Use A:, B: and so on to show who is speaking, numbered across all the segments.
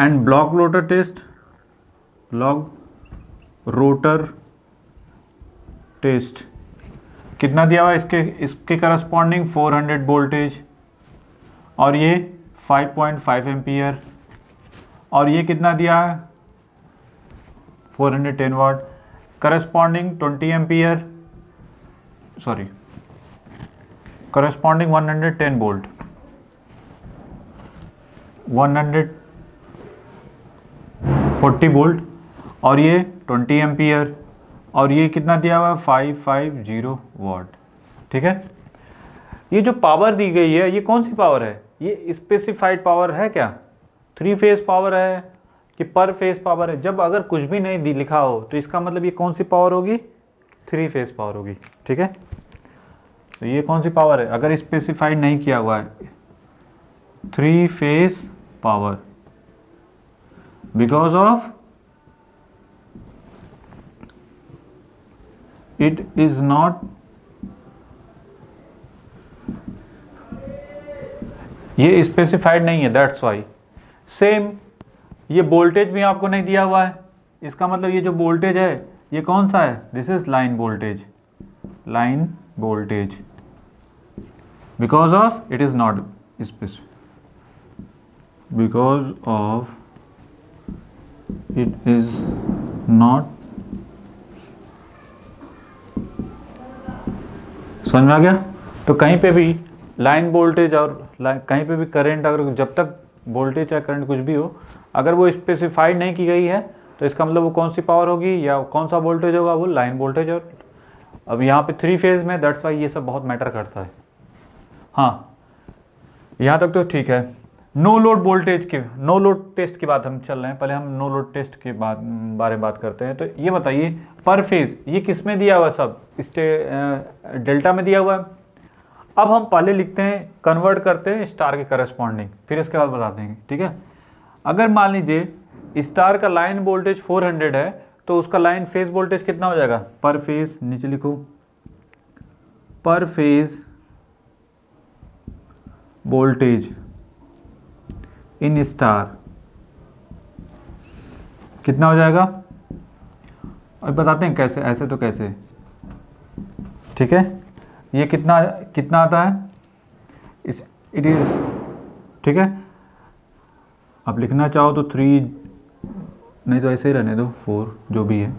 A: And block rotor test, block rotor test कितना दिया हुआ इसके करस्पॉन्डिंग 400 वोल्टेज, और ये 5.5 एम्पियर, और ये कितना दिया है 410 watt, corresponding 20 ampere, sorry corresponding 110 volt, 140 volt, और ये 20 एम्पियर, और ये कितना दिया हुआ है 550 वाट। ठीक है, ये जो पावर दी गई है ये कौन सी पावर है, ये स्पेसिफाइड पावर है क्या, 3 फेज पावर है कि पर फेज पावर है। जब अगर कुछ भी नहीं लिखा हो तो इसका मतलब ये कौन सी पावर होगी, 3 फेज पावर होगी। ठीक है, तो ये कौन सी पावर है, अगर स्पेसिफाइड नहीं किया हुआ है 3 phase power, because of it is not, ये स्पेसिफाइड नहीं है, दैट्स वाई। सेम ये वोल्टेज भी आपको नहीं दिया हुआ है, इसका मतलब ये जो वोल्टेज है ये कौन सा है, this is line voltage, line voltage, because of it is not specified, because of it is not, समझ में आ गया। तो कहीं पे भी लाइन वोल्टेज और कहीं पे भी करंट, अगर जब तक वोल्टेज या करंट कुछ भी हो, अगर वो स्पेसिफाइड नहीं की गई है तो इसका मतलब वो कौन सी पावर होगी या कौन सा वोल्टेज होगा, वो लाइन वोल्टेज। और अब यहाँ पे 3 फेज में, दैट्स वाई ये सब बहुत मैटर करता है। हाँ, यहाँ तक तो ठीक है। नो लोड वोल्टेज के, नो लोड टेस्ट की बात हम चल रहे हैं, पहले हम नो लोड टेस्ट के बारे में बात करते हैं। तो ये बताइए पर फेज ये किस में दिया हुआ है, सब डेल्टा में दिया हुआ है। अब हम पहले लिखते हैं, कन्वर्ट करते हैं स्टार के करस्पॉन्डिंग, फिर इसके बाद बता देंगे। ठीक है, अगर मान लीजिए स्टार का लाइन वोल्टेज 400 है तो उसका लाइन फेज वोल्टेज कितना हो जाएगा, पर फेज, नीचे लिखो पर फेज वोल्टेज इन स्टार कितना हो जाएगा, और बताते हैं कैसे, ऐसे तो कैसे। ठीक है, ये कितना कितना आता है, इट इज, ठीक है, आप लिखना चाहो तो 3, नहीं तो ऐसे ही रहने दो 4, जो भी है,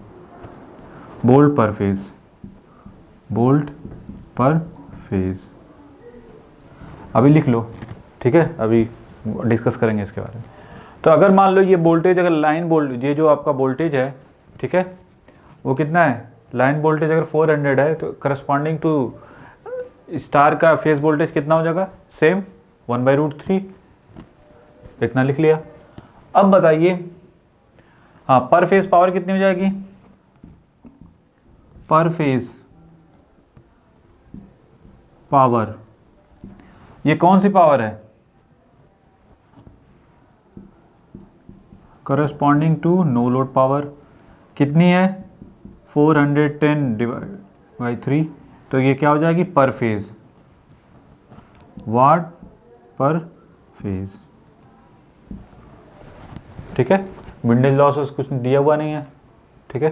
A: वोल्ट पर फेज, वोल्ट पर फेज अभी लिख लो। ठीक है, अभी डिस्कस करेंगे इसके बारे में। तो अगर मान लो ये वोल्टेज, अगर लाइन वोल्टेज, ये जो आपका वोल्टेज है, ठीक है, वो कितना है, लाइन वोल्टेज अगर 400 है तो करस्पॉन्डिंग टू स्टार का फेज वोल्टेज कितना हो जाएगा, सेम 1/√3, इतना लिख लिया। अब बताइए, हाँ, पर फेज पावर कितनी हो जाएगी, पर फेज पावर, ये कौन सी पावर है, corresponding to no load power, कितनी है 410/3, तो ये क्या हो जाएगी पर फेज, वाट पर फेज। ठीक है, विंडेज लॉस कुछ दिया हुआ नहीं है। ठीक है,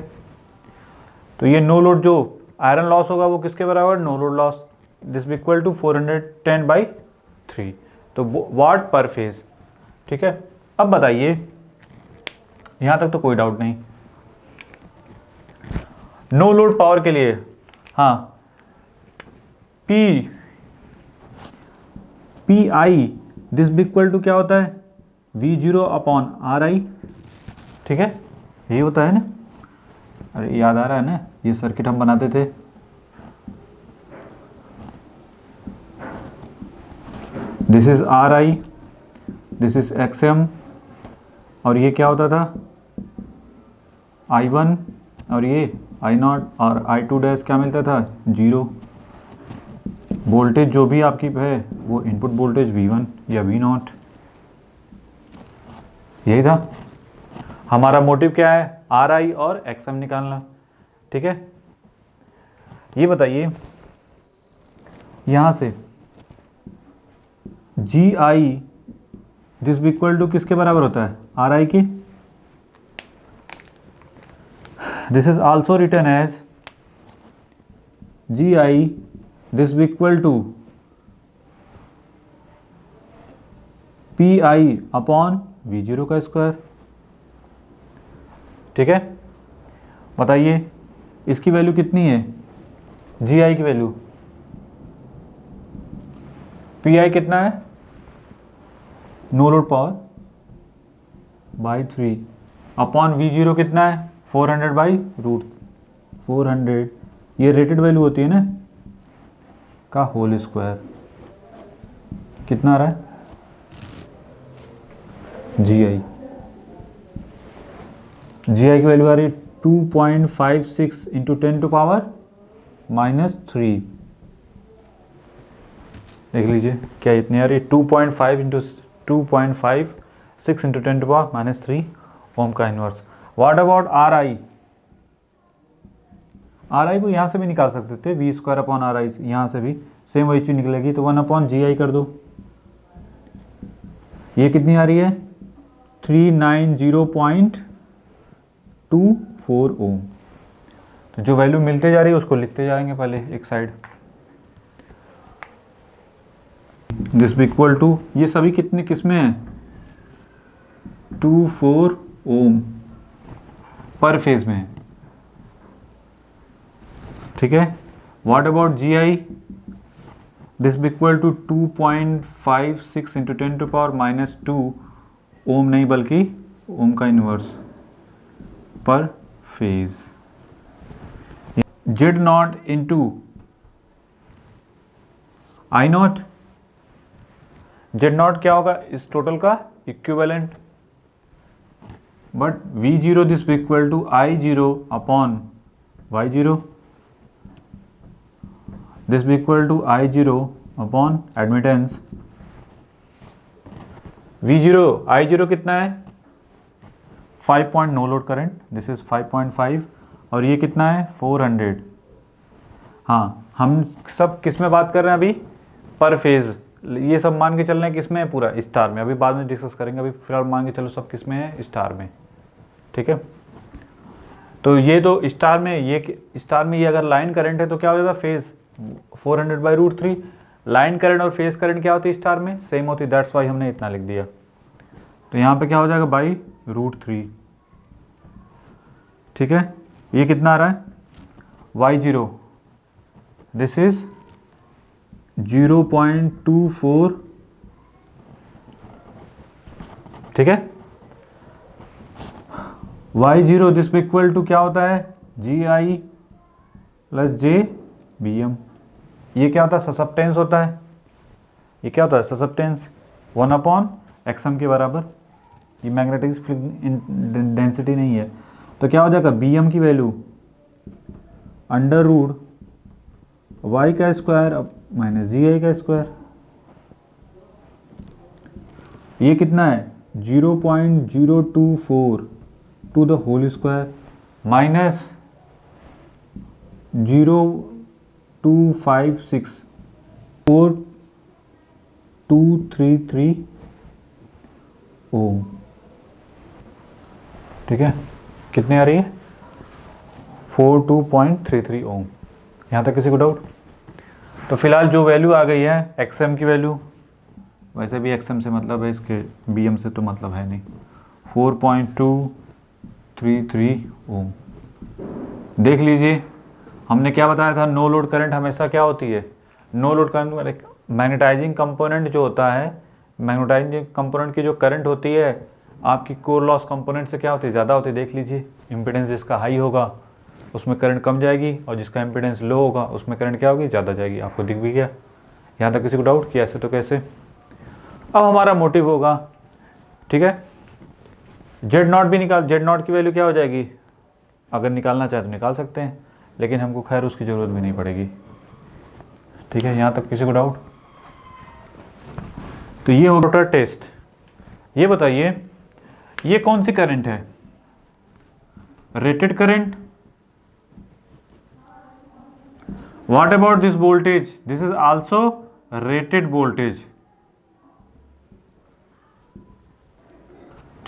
A: तो ये नो लोड जो आयरन लॉस होगा वो किसके बराबर, no load loss, this equal to 410/3, तो वाट पर फेज। ठीक है, अब बताइए, यहां तक तो कोई डाउट नहीं। नो लोड पावर के लिए, हाँ, P I this equal to क्या होता है, V0/RI। ठीक है, यही होता है ना, अरे याद आ रहा है ना, ये सर्किट हम बनाते थे। This is RI, this is XM, और ये क्या होता था I1, और ये I0, और I2 डैश क्या मिलता था, 0। वोल्टेज जो भी आपकी है वो इनपुट वोल्टेज V1 या V0, यही था हमारा मोटिव। क्या है, RI और XM निकालना। ठीक है, ये बताइए यहां से GI this be equal to किसके बराबर होता है, आर आई की. This is also written as G I, this be equal to P I upon V zero का स्क्वायर. ठीक है, बताइए इसकी वैल्यू कितनी है, जी आई की वैल्यू. पी आई कितना है, no load power by 3 upon V zero कितना है 400 बाई रूट 400. ये रेटेड वैल्यू होती है ना का होल स्क्वायर. कितना आ रहा है जी आई, जी आई की वैल्यू आ रही है 2.56 इंटू 10 टू पावर -3. देख लीजिए क्या इतनी आ रही है, 2.5 into 2.56 into 10 to power -3 ohm का inverse. What about R I, R I को यहाँ से भी निकाल सकते थे, V square upon R I, यहाँ से भी सेम वही चीज निकलेगी, तो 1 अपॉन जी आई कर दो. ये कितनी आ रही है 390.24 ओम. तो जो वैल्यू मिलते जा रही है उसको लिखते जाएंगे पहले एक side. This be equal to, ये सभी कितने किसमें है 24 ओम पर फेज में है. ठीक है, what about G I, this be equal to 2.56 into 10 to power -2 ohm, नहीं बल्कि ओम का inverse per phase. Z naught into I naught, Z naught क्या होगा इस टोटल का equivalent, but V zero this be equal to I zero upon Y zero, this be equal to I zero upon admittance. V zero I zero कितना है 5 point no load current, this is 5.5 और ये कितना है 400. हाँ, हम सब किस में बात कर रहे हैं अभी, पर फेज. ये सब मान के चल रहे हैं किस में है, पूरा स्टार में. अभी बाद में डिस्कस करेंगे, अभी फिलहाल मान के चलो सब किस में है, स्टार में. ठीक है, तो ये तो स्टार में, ये स्टार में ये अगर लाइन करंट है तो क्या हो जाएगा phase 400 by root 3. Line current और फेज करंट क्या होती है स्टार में, सेम होती है, दैट्स वाई हमने इतना लिख दिया. तो यहाँ पे क्या हो जाएगा बाई रूट 3. ठीक है, ये कितना आ रहा है वाई जीरो, दिस इज 0.24. ठीक है, Y zero this equal to क्या होता है G I plus J B M. ये क्या होता है ससेप्टेंस होता है, ये क्या होता है ससेप्टेंस 1 अपॉन एक्सएम के बराबर. ये मैग्नेटिक डेंसिटी नहीं है, तो क्या हो जाएगा बी एम की वैल्यू अंडर रूट वाई का स्क्वायर माइनस जी आई का स्क्वायर. ये कितना है 0.024 to the whole square minus 0.256 4233 ohm. ठीक है, कितनी आ रही है 42.33 ओम. यहाँ तक किसी को डाउट? तो फिलहाल जो वैल्यू आ गई है एक्सएम की वैल्यू, वैसे भी एक्सएम से मतलब है, इसके बीएम से तो मतलब है नहीं, 4.233 ओम. देख लीजिए हमने क्या बताया था, नो लोड करंट हमेशा क्या होती है, no load current magnetising component जो होता है, मैग्नेटाइजिंग कंपोनेंट की जो करंट होती है आपकी कोर लॉस कंपोनेंट से क्या होती है ज़्यादा होती है. देख लीजिए इम्पीडेंस जिसका हाई होगा उसमें करंट कम जाएगी और जिसका इम्पीडेंस लो होगा उसमें करंट क्या होगी ज़्यादा जाएगी. आपको दिख भी गया. यहाँ तक किसी को डाउट कि ऐसे तो कैसे. अब हमारा मोटिव होगा, ठीक है, जेड नॉट भी निकाल, जेड नॉट की वैल्यू क्या हो जाएगी, अगर निकालना चाहे तो निकाल सकते हैं, लेकिन हमको खैर उसकी ज़रूरत भी नहीं पड़ेगी. ठीक है, यहाँ तक किसी को डाउट? तो ये हो रोटर टेस्ट. ये बताइए ये कौन सी करंट है, rated current. What about this voltage, this is also rated voltage.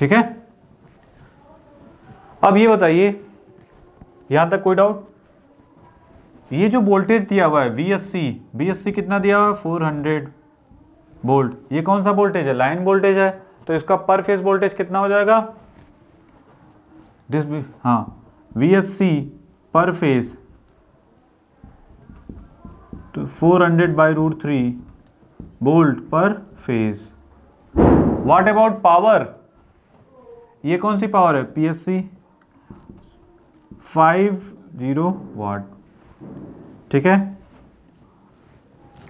A: ठीक है। अब ये बताइए, यहां तक कोई डाउट? ये जो वोल्टेज दिया हुआ है VSC कितना दिया हुआ है? 400 वोल्ट। ये कौन सा वोल्टेज है? लाइन वोल्टेज है। तो इसका पर फेज वोल्टेज कितना हो जाएगा? VSC पर फेज तो 400/√3 वोल्ट पर फेज। What about power? ये कौन सी पावर है? PSC 50 वाट। ठीक है,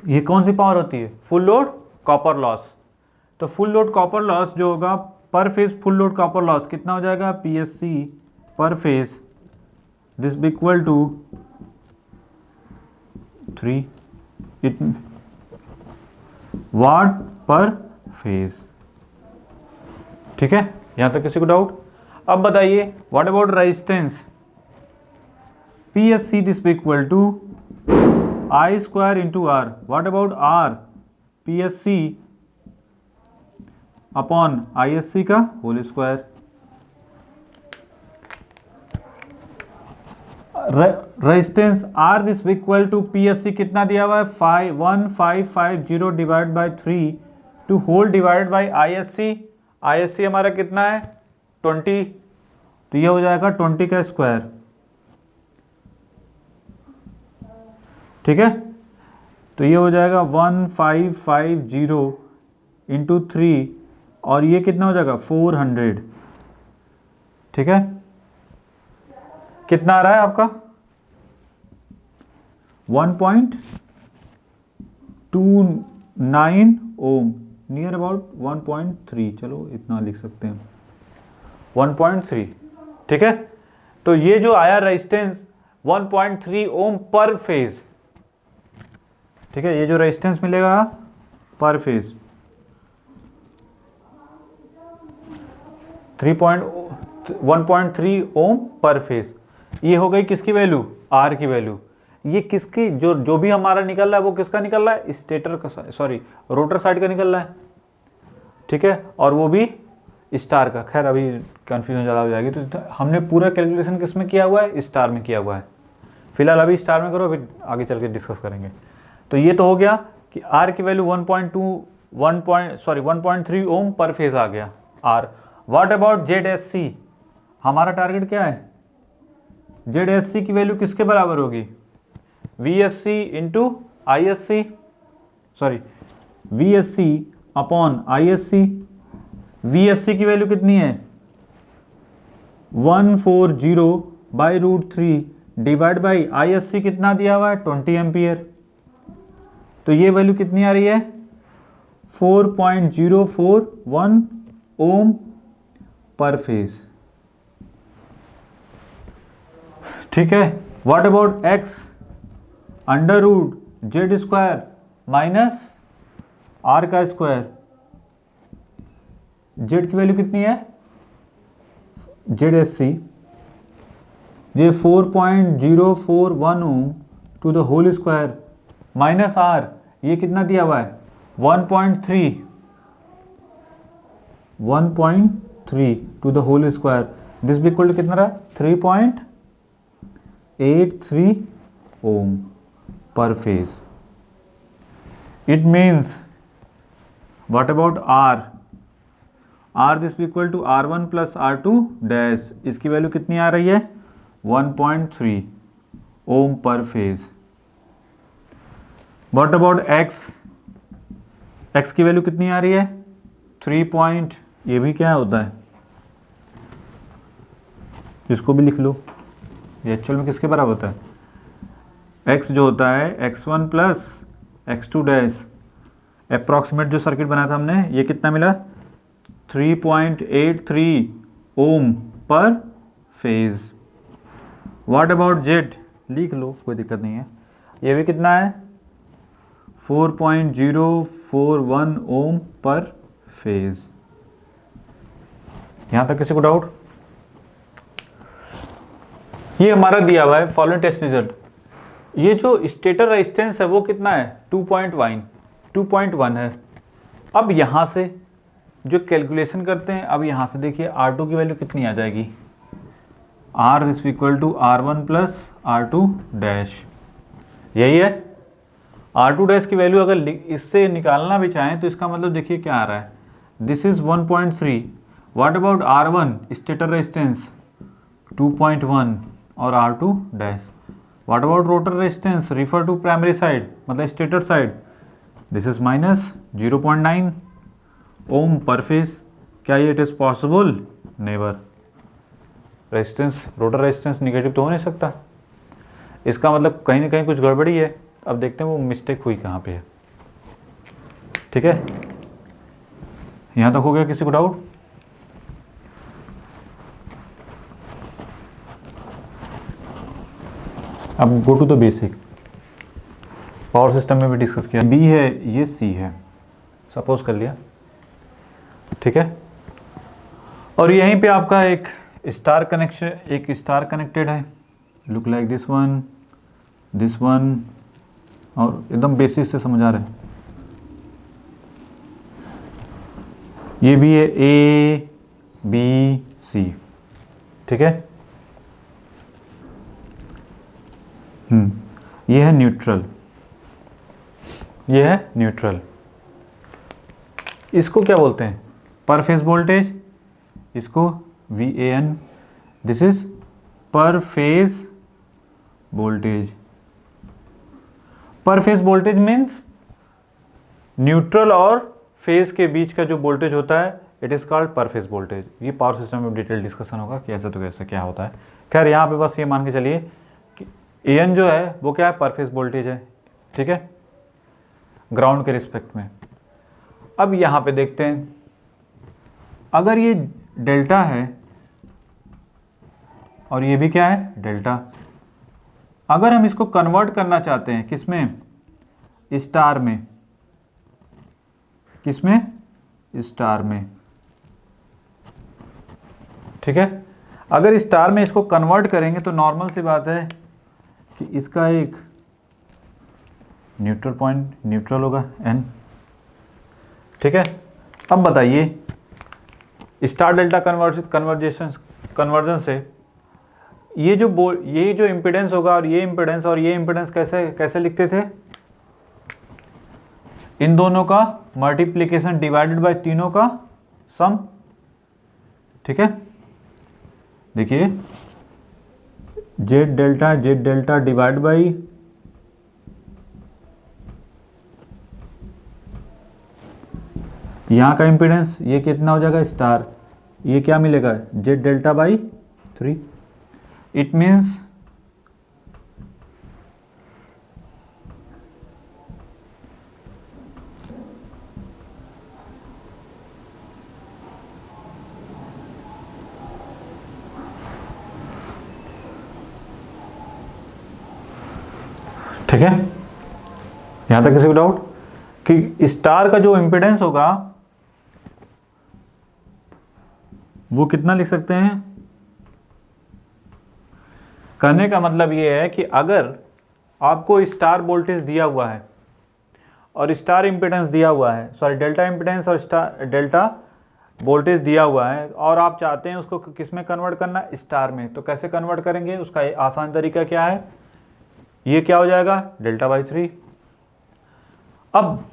A: ये कौन सी पावर होती है? Full load copper loss. तो फुल लोड कॉपर लॉस जो होगा per phase, full load copper loss कितना हो जाएगा? PSC per phase this be equal to 3 watt per phase. ठीक है, यहां तक किसी को डाउट? अब बताइए what about resistance? PSC this be equal to I² into R। What about R? PSC upon ISC का whole square. Resistance R this equal to PSC कितना दिया हुआ है? 1550 divide by 3 to whole divide by ISC हमारा कितना है? 20। तो ये हो जाएगा 20 का स्क्वायर। ठीक है, तो ये हो जाएगा 1550 इंटू 3 और ये कितना हो जाएगा? 400। ठीक है, कितना आ रहा है आपका? 1.29 ओम, नियर अबाउट 1.3। चलो इतना लिख सकते हैं 1.3। ठीक है, तो ये जो आया रेजिस्टेंस 1.3 ओम पर फेज। ठीक है, ये जो रेजिस्टेंस मिलेगा पर फेज 1.3 ओम पर फेज। ये हो गई किसकी वैल्यू? आर की वैल्यू। ये किसकी जो भी हमारा निकल रहा है वो किसका निकल रहा है? स्टेटर का, सॉरी रोटर साइड का निकल रहा है। ठीक है, और वो भी स्टार का। खैर अभी कंफ्यूजन ज़्यादा हो जाएगी, तो हमने पूरा कैलकुलेशन किस में किया हुआ है? स्टार में किया हुआ है। फिलहाल अभी स्टार में करो, अभी आगे चल के डिस्कस करेंगे। तो ये तो हो गया कि आर की वैल्यू 1.3 ओम पर फेज आ गया आर। What about ZSC? हमारा टारगेट क्या है? ZSC की वैल्यू किसके बराबर होगी? VSC into ISC, sorry VSC upon ISC। VSC की वैल्यू कितनी है? 140/√3 डिवाइड बाई ISC कितना दिया हुआ है? 20 एम्पियर। तो ये वैल्यू कितनी आ रही है? 4.041 ओम पर फेज। ठीक है, what about X √Z² minus R का स्क्वायर। Z की वैल्यू कितनी है? ZSC ये 4.041 ohm to the whole square minus R, ये कितना दिया हुआ है? 1.3 to the whole square. This भी इक्वल टू कितना रहा? 3.83 ohm per phase. It means what about R this भी equal to R1 plus R2 dash. इसकी वैल्यू कितनी आ रही है? 1.3 ohm per phase. What about X की वैल्यू कितनी आ रही है? 3 ये भी क्या होता है? इसको भी लिख लो। ये एक्चुअल में किसके बराबर होता है? X जो होता है X1 plus X2 dash. Approximate जो सर्किट बनाया था हमने, ये कितना मिला? 3.83 ohm per phase. What about Z? लिख लो, कोई दिक्कत नहीं है। ये भी कितना है? 4.041 ओम पर फेज। यहां तक किसी को डाउट? ये हमारा दिया हुआ है फॉलोइंग टेस्ट रिजल्ट। ये जो स्टेटर रेजिस्टेंस है वो कितना है? 2.1 है। अब यहां से जो कैलकुलेशन करते हैं, अब यहाँ से देखिए R2 की वैल्यू कितनी आ जाएगी, R is equal to R1 plus R2 dash, यही है। R2 डैश की वैल्यू अगर इससे निकालना भी चाहें तो इसका मतलब देखिए क्या आ रहा है, this is 1.3। What about R1 stator resistance 2.1 और R2 dash. What about rotor resistance refer to primary side मतलब stator side, this is minus 0.9 ohm per phase. क्या ये it is possible? Never. Resistance, rotor resistance negative तो हो नहीं सकता, इसका मतलब कहीं ना कहीं कुछ गड़बड़ी है। अब देखते हैं वो मिस्टेक हुई कहाँ पे है। ठीक है, यहाँ तक हो गया, किसी को डाउट? अब go to the basic. Power system में भी डिस्कस किया, बी है, ये सी है, सपोज कर लिया, ठीक है। और यहीं पे आपका एक स्टार कनेक्शन, एक स्टार कनेक्टेड है, लुक लाइक दिस वन, और एकदम बेसिस से समझ आ रहा है। ये भी है ए बी सी, ठीक है। ये है न्यूट्रल, ये है न्यूट्रल। इसको क्या बोलते हैं? पर फेज वोल्टेज, इसको VAN, दिस इज पर फेज वोल्टेज। पर फेज वोल्टेज मीन्स न्यूट्रल और फेज के बीच का जो वोल्टेज होता है, इट इज कॉल्ड पर फेज वोल्टेज। ये पावर सिस्टम में डिटेल डिस्कशन होगा कि ऐसा तो कैसे क्या होता है। खैर यहाँ पे बस ये मान के चलिए कि AN जो है वो क्या है, पर फेज वोल्टेज है, ठीक है, ग्राउंड के रिस्पेक्ट में। अब यहाँ पे देखते हैं, अगर ये डेल्टा है और ये भी क्या है, डेल्टा, अगर हम इसको कन्वर्ट करना चाहते हैं किसमें, स्टार में, किसमें, स्टार में, ठीक है। अगर स्टार में इसको कन्वर्ट करेंगे तो नॉर्मल सी बात है कि इसका एक न्यूट्रल पॉइंट, न्यूट्रल होगा N, ठीक है। अब बताइए स्टार डेल्टा कन्वर्जन से ये जो इम्पीडेंस होगा और ये इम्पीडेंस कैसे लिखते थे, इन दोनों का मल्टीप्लिकेशन डिवाइडेड बाय तीनों का सम, ठीक है। देखिए जेड डेल्टा डिवाइड बाई यहाँ का इम्पीडेंस, ये कितना हो जाएगा, स्टार, ये क्या मिलेगा, Z delta by 3। It means ठीक है, यहां तक किसी को डाउट कि स्टार का जो इम्पीडेंस होगा वो कितना लिख सकते हैं? कहने का मतलब ये है कि अगर आपको स्टार वोल्टेज दिया हुआ है और स्टार इम्पीडेंस दिया हुआ है, सॉरी डेल्टा इम्पीडेंस और स्टार डेल्टा वोल्टेज दिया हुआ है, और आप चाहते हैं उसको किस में कन्वर्ट करना, स्टार में, तो कैसे कन्वर्ट करेंगे? उसका आसान तरीका क्या है, ये क्या हो जाएगा, डेल्टा बाई 3। अब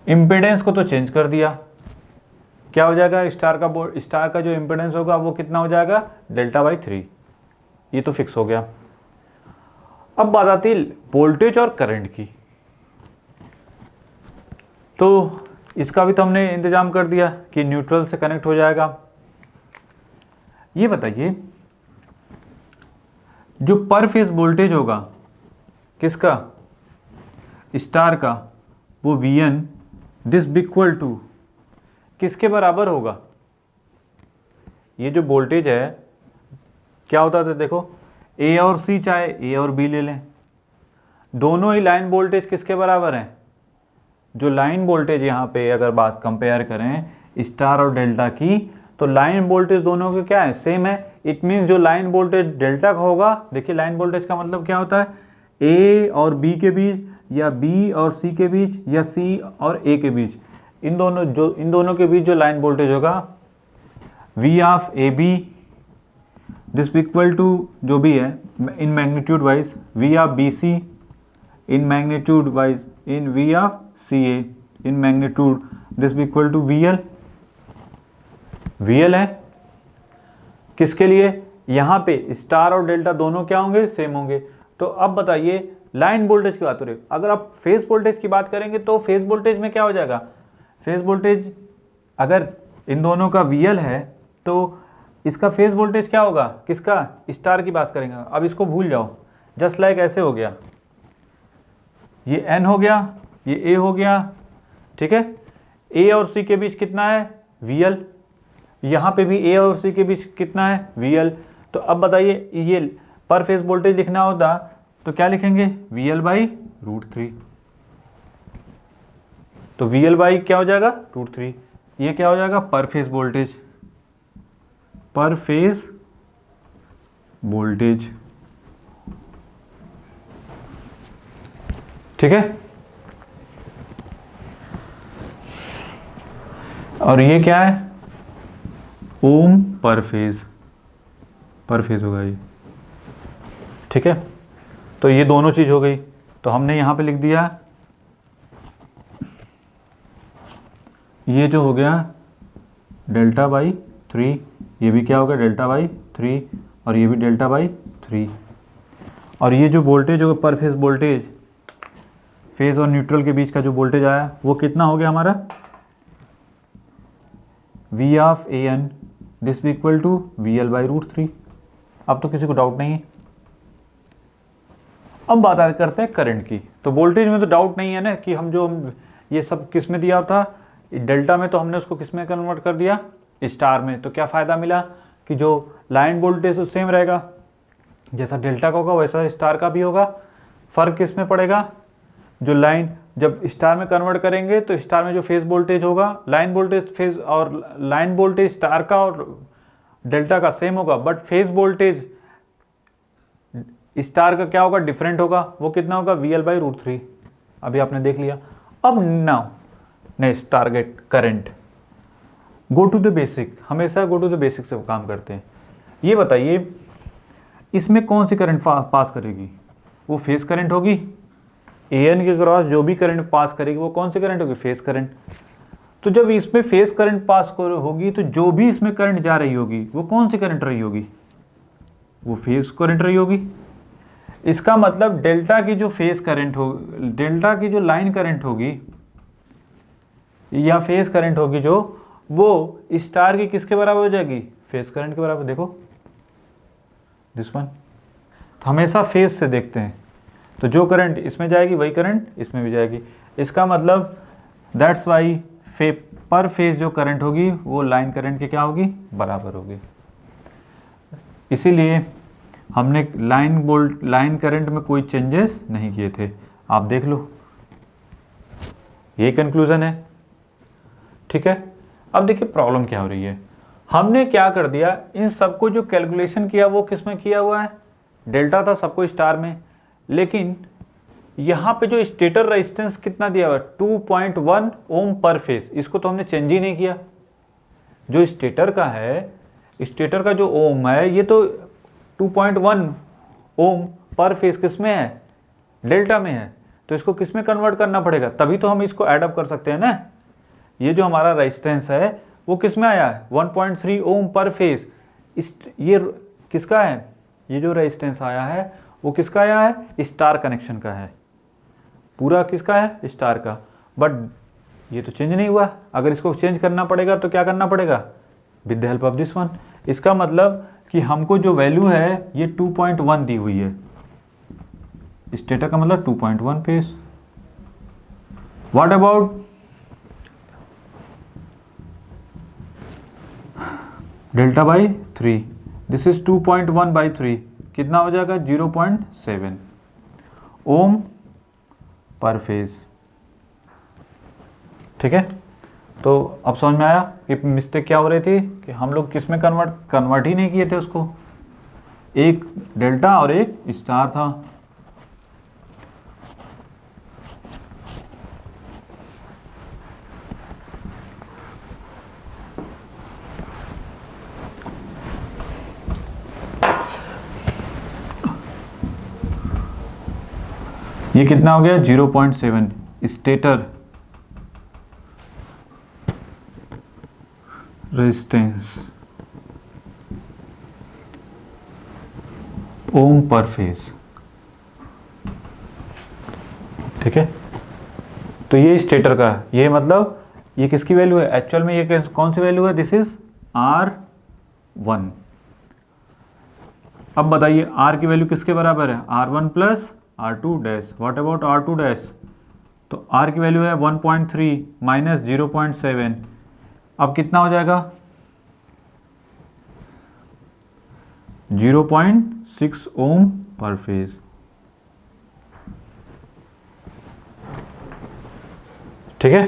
A: इम्पीडेंस को तो चेंज कर दिया, क्या हो जाएगा, स्टार का जो इम्पीडेंस होगा वो कितना हो जाएगा, डेल्टा बाई 3, ये तो फिक्स हो गया। अब बात आती है वोल्टेज और करंट की, तो इसका भी तो हमने इंतजाम कर दिया कि न्यूट्रल से कनेक्ट हो जाएगा। ये बताइए जो पर फेज वोल्टेज होगा किसका, स्टार का, वो VN दिस इक्वल टू किसके बराबर होगा? ये जो वोल्टेज है क्या होता था, देखो A और C, चाहे A और B ले लें, दोनों ही लाइन वोल्टेज किसके बराबर हैं? जो लाइन वोल्टेज यहाँ पे अगर बात कंपेयर करें स्टार और डेल्टा की, तो लाइन वोल्टेज दोनों के क्या है, सेम है। इट मीन्स जो लाइन वोल्टेज डेल्टा का होगा, देखिए लाइन वोल्टेज का मतलब क्या होता है, A और B के बीच या बी और सी के बीच या सी और ए के बीच, इन दोनों के बीच जो लाइन वोल्टेज होगा V of A B this equal to जो भी है in magnitude wise V of B C in magnitude wise in V of C A in magnitude this equal to V L. V L है किसके लिए, यहाँ पे star और delta दोनों क्या होंगे, सेम होंगे। तो अब बताइए लाइन वोल्टेज की बात हो रही है, अगर आप फेज वोल्टेज की बात करेंगे तो फेज वोल्टेज में क्या हो जाएगा, फेज वोल्टेज अगर इन दोनों का वी एल है तो इसका फेज वोल्टेज क्या होगा, किसका, स्टार की बात करेंगे। अब इसको भूल जाओ, जस्ट लाइक ऐसे हो गया, ये एन हो गया, ये ए हो गया, ठीक है। ए और सी के बीच कितना है, वी एल, यहाँ पे भी ए और सी के बीच कितना है, वी एल। तो अब बताइए ये पर फेज वोल्टेज लिखना होता तो क्या लिखेंगे, वी एल बाई √3। तो वी एल बाई क्या हो जाएगा, √3। ये क्या हो जाएगा, पर फेज वोल्टेज, पर फेज वोल्टेज, ठीक है। और ये क्या है, ओम पर फेज होगा ये, ठीक है। तो ये दोनों चीज हो गई, तो हमने यहां पे लिख दिया ये जो हो गया डेल्टा बाई 3, ये भी क्या होगा डेल्टा बाई 3, और ये भी डेल्टा बाई 3। और ये जो वोल्टेज होगा पर फेज वोल्टेज, फेज और न्यूट्रल के बीच का जो वोल्टेज आया वो कितना हो गया हमारा, V of A N this भी equal to V L by √3। अब तो किसी को डाउट नहीं है। अब बात करते हैं करंट की। तो वोल्टेज में तो डाउट नहीं है ना कि हम ये सब किस में दिया था, डेल्टा में, तो हमने उसको किस में कन्वर्ट कर दिया, स्टार में। तो क्या फ़ायदा मिला कि जो लाइन वोल्टेज तो सेम रहेगा, जैसा डेल्टा का होगा वैसा स्टार का भी होगा। फ़र्क किस में पड़ेगा, जो लाइन जब स्टार में कन्वर्ट करेंगे तो स्टार में जो फेज वोल्टेज होगा, लाइन वोल्टेज फेज और लाइन वोल्टेज स्टार का और डेल्टा का सेम होगा, बट फेज वोल्टेज स्टार का क्या होगा, डिफरेंट होगा। वो कितना होगा, वी एल बाई √3। अभी आपने देख लिया। अब now next target current, go to the basic, हमेशा गो टू द बेसिक से काम करते हैं। ये बताइए इसमें कौन सी करंट पास करेगी, वो फेज करंट होगी, ए एन के क्रॉस जो भी करंट पास करेगी वो कौन सी करंट होगी, फेज करंट। तो जब इसमें फेज करंट पास होगी तो जो भी इसमें करंट जा रही होगी वो कौन सी करंट रही होगी, वो फेज करंट रही होगी। इसका मतलब डेल्टा की जो फेज करंट हो, डेल्टा की जो लाइन करंट होगी या फेज करंट होगी जो, वो स्टार की किसके बराबर हो जाएगी, फेज करंट के बराबर। देखो दिस वन, तो हमेशा फेज से देखते हैं, तो जो करंट इसमें जाएगी वही करंट इसमें भी जाएगी। इसका मतलब दैट्स वाई पर फेज जो करंट होगी वो लाइन करंट के क्या होगी, बराबर होगी। इसीलिए हमने लाइन करंट में कोई चेंजेस नहीं किए थे, आप देख लो, यही कंक्लूजन है, ठीक है। अब देखिए प्रॉब्लम क्या हो रही है, हमने क्या कर दिया, इन सबको जो कैलकुलेशन किया वो किस में किया हुआ है, डेल्टा था सबको स्टार में, लेकिन यहाँ पे जो स्टेटर रेजिस्टेंस कितना दिया हुआ है 2.1 ओम पर फेज, इसको तो हमने चेंज ही नहीं किया। जो स्टेटर का है, स्टेटर का जो ओम है ये तो 2.1 ओम पर फेज किस में है, डेल्टा में है। तो इसको किस में कन्वर्ट करना पड़ेगा, तभी तो हम इसको ऐड अप कर सकते हैं ना। ये जो हमारा रेजिस्टेंस है वो किस में आया है, 1.3 ओम पर फेज। ये किसका है, ये जो रेजिस्टेंस आया है वो किसका आया है, स्टार कनेक्शन का है, पूरा किसका है, स्टार का। बट ये तो चेंज नहीं हुआ, अगर इसको चेंज करना पड़ेगा तो क्या करना पड़ेगा, with the help of this one. इसका मतलब कि हमको जो वैल्यू है ये 2.1 दी हुई है, स्टेटर का मतलब 2.1 phase. What about delta by 3, this is 2.1 by 3, कितना हो जाएगा 0.7 ओम पर फेज, ठीक है। तो अब समझ में आया कि मिस्टेक क्या हो रही थी, कि हम लोग किस में कन्वर्ट ही नहीं किए थे उसको, एक डेल्टा और एक स्टार था। ये कितना हो गया 0.7 स्टेटर रेजिस्टेंस ओम पर फेज। ठीक है, तो ये स्टेटर का, ये मतलब ये किसकी वैल्यू है एक्चुअल में, ये कौन सी वैल्यू है, दिस इज R1। अब बताइए R की वैल्यू किसके बराबर है, R1 plus R2 dash. What about R2 dash, तो R की वैल्यू है 1.3 माइनस 0.7, अब कितना हो जाएगा 0.6 ओम पर फेज। ठीक है,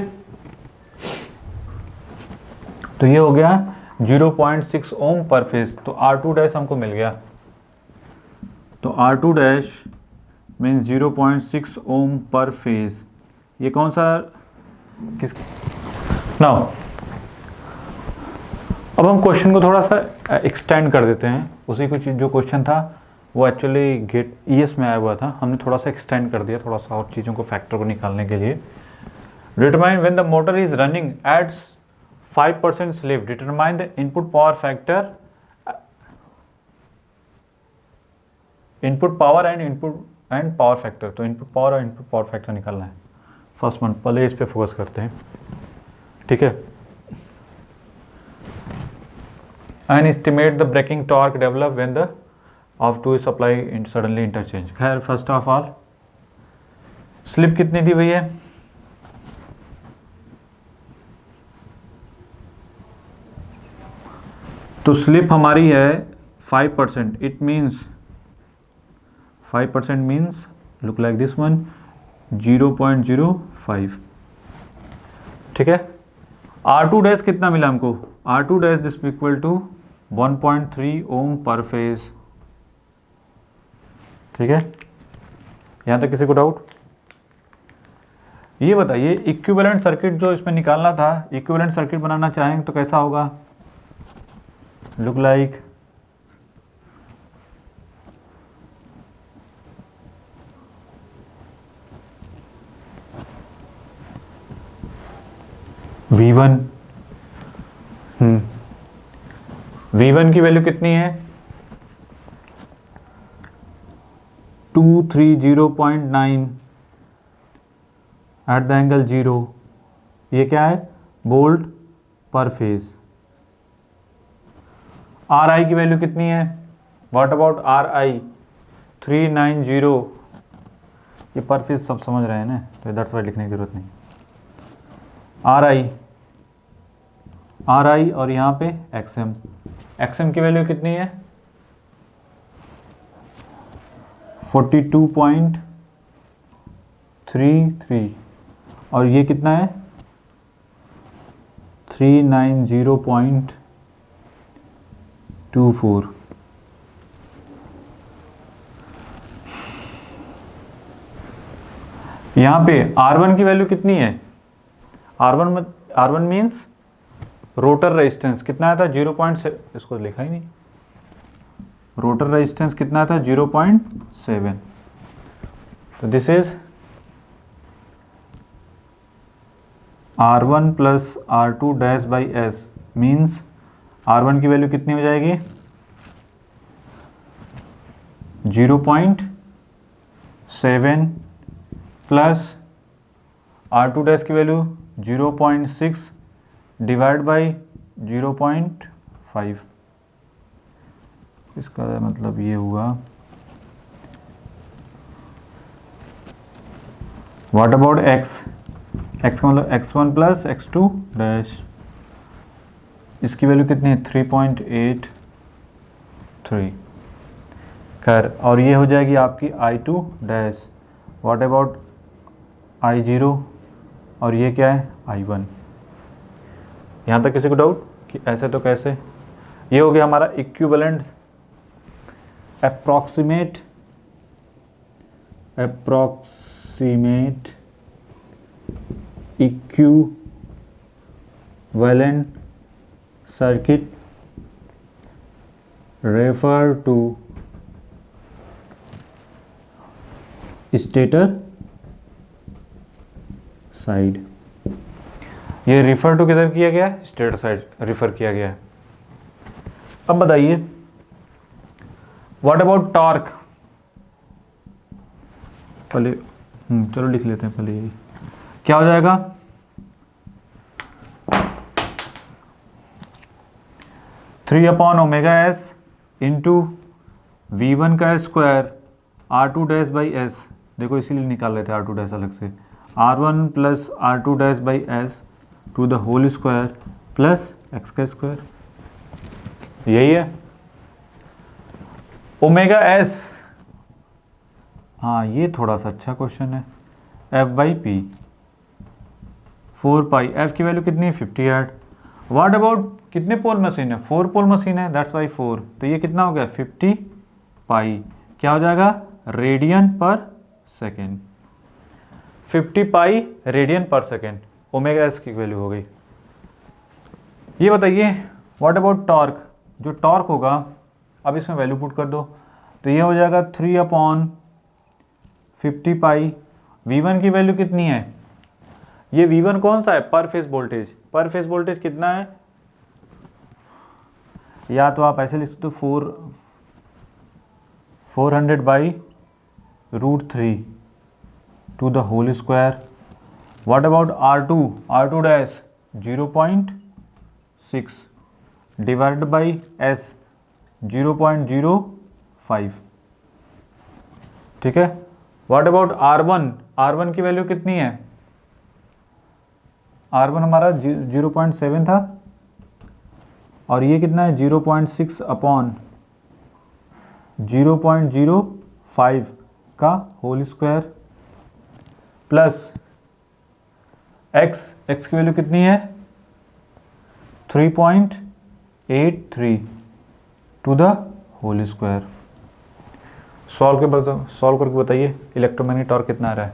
A: तो ये हो गया 0.6 ओम पर फेज। तो R2 डैश हमको मिल गया, तो R2 डैश मीन्स 0.6 ओम पर फेज। ये कौन सा किस नाउ, अब हम क्वेश्चन को थोड़ा सा एक्सटेंड कर देते हैं। उसी कुछ जो क्वेश्चन था वो एक्चुअली गेट ईएस में आया हुआ था, हमने थोड़ा सा एक्सटेंड कर दिया, थोड़ा सा और चीज़ों को फैक्टर को निकालने के लिए। Determine when the motor is running at 5% slip, determine the input power factor, input power and power factor. तो इनपुट पावर और इनपुट पावर फैक्टर निकालना है। फर्स्ट वन, पहले इस पे फोकस करते हैं। ठीक है, and estimate the braking torque develop when the of two supply suddenly interchange. खैर फर्स्ट ऑफ ऑल स्लिप कितनी दी हुई है, तो स्लिप हमारी है 5%। It means 5% means look like this one 0.05। ठीक है, R2 डैश कितना मिला हमको, R2 dash this equal to 1.3 ohm per phase. ठीक है, यहां तक किसी को डाउट? ये बताइए इक्विवेलेंट सर्किट जो इसमें निकालना था, इक्विवेलेंट सर्किट बनाना चाहेंगे तो कैसा होगा, लुक लाइक V1। V1 की वैल्यू कितनी है 230.9 एट द एंगल 0। ये क्या है, वोल्ट पर फेज। RI की वैल्यू कितनी है, व्हाट अबाउट RI 390। ये पर फेज सब समझ रहे हैं ना, तो दैट्स वाई लिखने की जरूरत नहीं। RI और यहाँ पे XM की वैल्यू कितनी है 42.33 और ये कितना है 390.24। यहाँ पे R1 की वैल्यू कितनी है, R1 मीन्स रोटर रेजिस्टेंस कितना आया था 0.7, इसको लिखा ही नहीं, रोटर रेजिस्टेंस कितना था 0.7। तो this is R1 plus R2 dash by S, means R1 की वैल्यू कितनी हो जाएगी 0.7 प्लस R2 डैश की वैल्यू 0.6 डिवाइड बाई 0.5। इसका मतलब ये हुआ, व्हाट अबाउट x का मतलब x1 प्लस x2 डैश, इसकी वैल्यू कितनी है 3.83। खैर, और ये हो जाएगी आपकी I2 dash, what about I0 और ये क्या है I1। यहाँ तक किसी को डाउट कि ऐसे तो कैसे? ये हो गया हमारा equivalent approximate equivalent circuit refer to stator side. ये रिफर टू किधर किया गया है? स्ट्रेट साइड रिफर किया गया है। अब बताइए व्हाट अबाउट टॉर्क। पहले चलो लिख लेते हैं पहले, यही क्या हो जाएगा? Three upon omega S into V1 का square R2 dash by S. देखो इसीलिए निकाल लेते हैं R2 डैश अलग से, R1 plus R2 dash by S to the whole square plus X का स्क्वायर। यही है ओमेगा एस। हाँ ये थोड़ा सा अच्छा क्वेश्चन है। F by P 4 pi, F की वैल्यू कितनी है? 50 हर्ट्ज। व्हाट अबाउट कितने पोल मशीन है? 4 पोल मशीन है, दैट्स वाई 4। तो ये कितना हो गया? 50 पाई, क्या हो जाएगा? रेडियन पर सेकेंड। 50 पाई रेडियन पर सेकेंड ओमेगा एस की वैल्यू हो गई। ये बताइए व्हाट अबाउट टॉर्क। जो टॉर्क होगा, अब इसमें वैल्यू पुट कर दो, तो ये हो जाएगा 3 अपॉन 50 पाई। V1 की वैल्यू कितनी है? ये V1 कौन सा है? Per phase voltage. पर फेज वोल्टेज कितना है? या तो आप ऐसे लिख सकते हो 400 by √3 to the whole square. What about R2? R2 dash 0.6 divided by S 0.05। ठीक है। What about R1? R1 की वैल्यू कितनी है? R1 हमारा 0.7 था, और ये कितना है? 0.6 अपॉन 0.05 का होल स्क्वायर प्लस x की वैल्यू कितनी है? 3.83 to the whole square. Solve करके बताइए इलेक्ट्रोमैग्नेटिक टॉर्क कितना आ रहा है?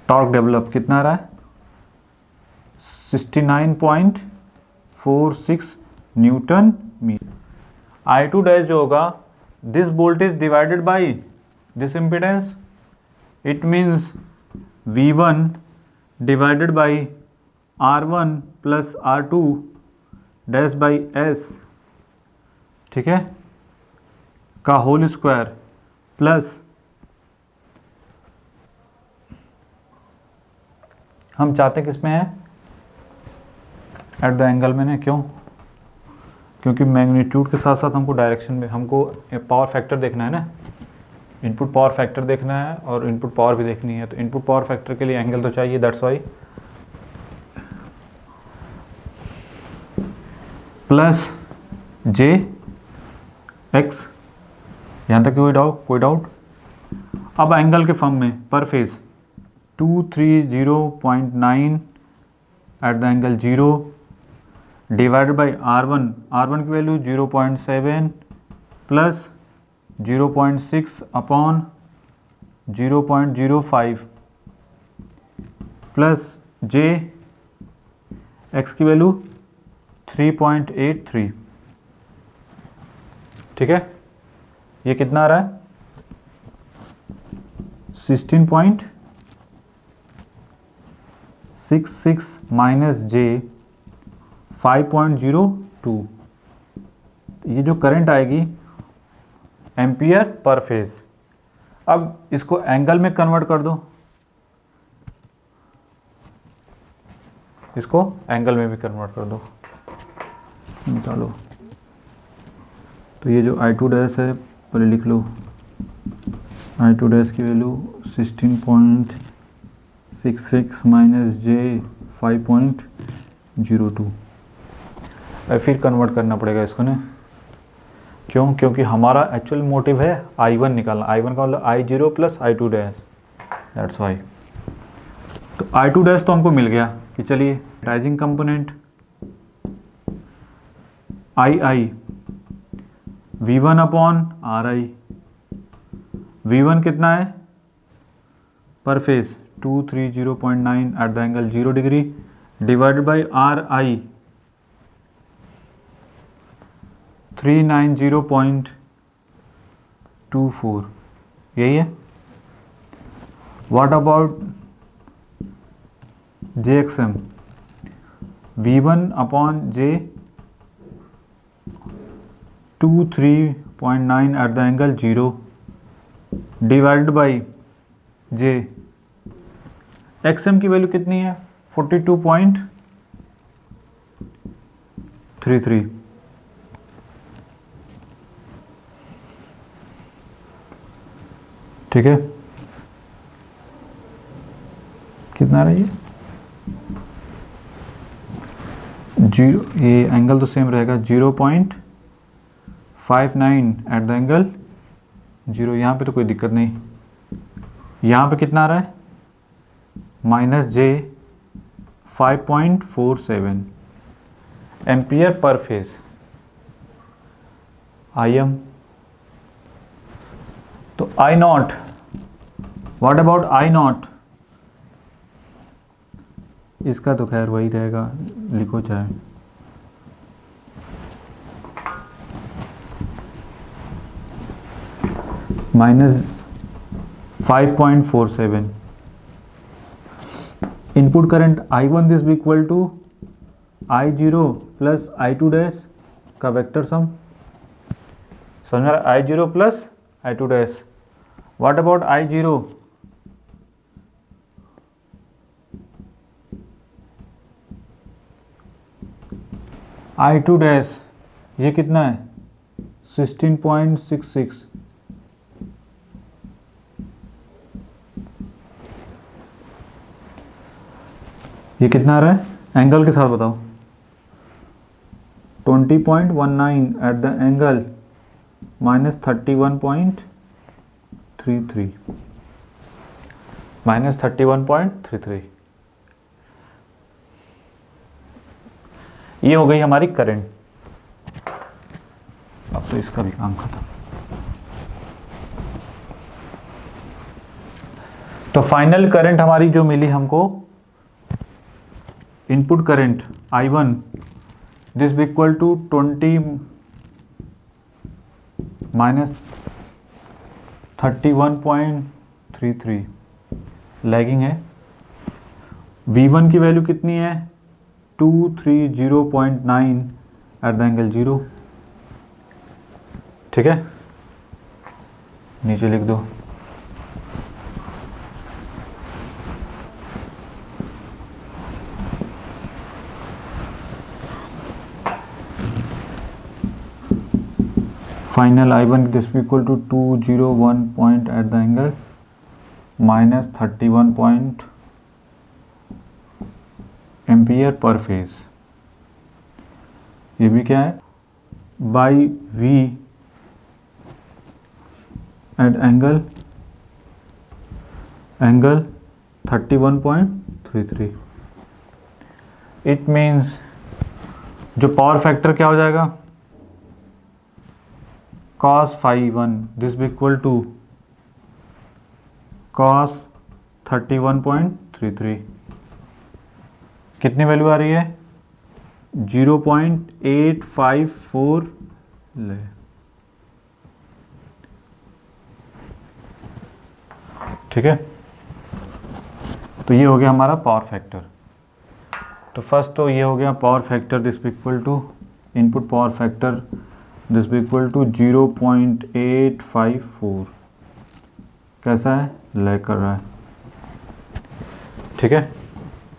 A: टॉर्क डेवलप कितना आ रहा है? 69.46 न्यूटन मीटर। I2 डैश जो होगा, this voltage divided by this impedance, it means V1 divided by R1 plus R2 dash by S, ठीक है, का होल स्क्वायर प्लस हम चाहते किस में है? एट द एंगल में ना। क्यों? क्योंकि मैग्नीट्यूड के साथ साथ हमको डायरेक्शन में, हमको पावर फैक्टर देखना है ना। इनपुट पावर फैक्टर देखना है और इनपुट पावर भी देखनी है, तो इनपुट पावर फैक्टर के लिए एंगल तो चाहिए, that's why plus J x. यहाँ तक कोई डाउट? अब एंगल के फॉर्म में पर phase 230.9 at the angle 0 divided by R1 की वैल्यू 0.7 प्लस 0.6 अपॉन 0.05 प्लस जे एक्स की वैल्यू 3.83। ठीक है। ये कितना आ रहा है? 16.66 माइनस जे 5.02। ये जो करंट आएगी एम्पियर पर फेज। अब इसको एंगल में कन्वर्ट कर दो, इसको एंगल में भी कन्वर्ट कर दो, निकालो। तो ये जो I2 डैश है पहले लिख लो। I2 डैश की वैल्यू 16.66 माइनस जे 5.02। फिर कन्वर्ट करना पड़ेगा इसको ना। क्यों? क्योंकि हमारा एक्चुअल मोटिव है I1 निकालना। I1 का मतलब I0 plus I2 dash, that's why. तो I2 डैश तो हमको मिल गया कि चलिए rising component II V1 upon RI। V1 कितना है per phase? 230.9 at the angle 0 degree divided by RI 390.24। यही है। What about J X M V1 upon J 23.9 at the angle 0 divided by J X M की value कितनी है 42.33। ठीक है, कितना रही है जीरो, ये एंगल तो सेम रहेगा 0.59 एट द एंगल 0। यहाँ पे तो कोई दिक्कत नहीं। यहाँ पे कितना आ रहा है -j 5.47 ampere per phase IM। तो I not, what about I not, इसका तो खैर वही रहेगा, लिखो चाहे -5.47। इनपुट करंट I1 दिस भी equal to I0 plus I2 dash का वेक्टर सम, समझ में आ रहा है? I0 plus I2 dash. What about I0, I2 dash ये कितना है 16.66। ये कितना आ रहा है एंगल के साथ बताओ 20.19 एट द एंगल -31.33 -31.33। ये हो गई हमारी करंट। अब तो इसका भी काम खत्म। तो फाइनल करंट हमारी जो मिली हमको, इनपुट करंट I1 दिस भी इक्वल टू 20 -31.33 लैगिंग है। V1 की वैल्यू कितनी है 230.9 एट द एंगल 0। ठीक है, नीचे लिख दो। Final I1 this equal to 201 point at the angle -31 point ampere per phase. ये भी क्या है by V at angle 31.33। It means जो पावर फैक्टर क्या हो जाएगा cos phi1 दिस भी इक्वल टू cos 31.33। कितनी वैल्यू आ रही है 0.854 ले। ठीक है, तो ये हो गया हमारा पावर फैक्टर। तो फर्स्ट तो ये हो गया power factor this equal to input power factor this equal to 0.854। कैसा है लैग कर रहा है। ठीक है,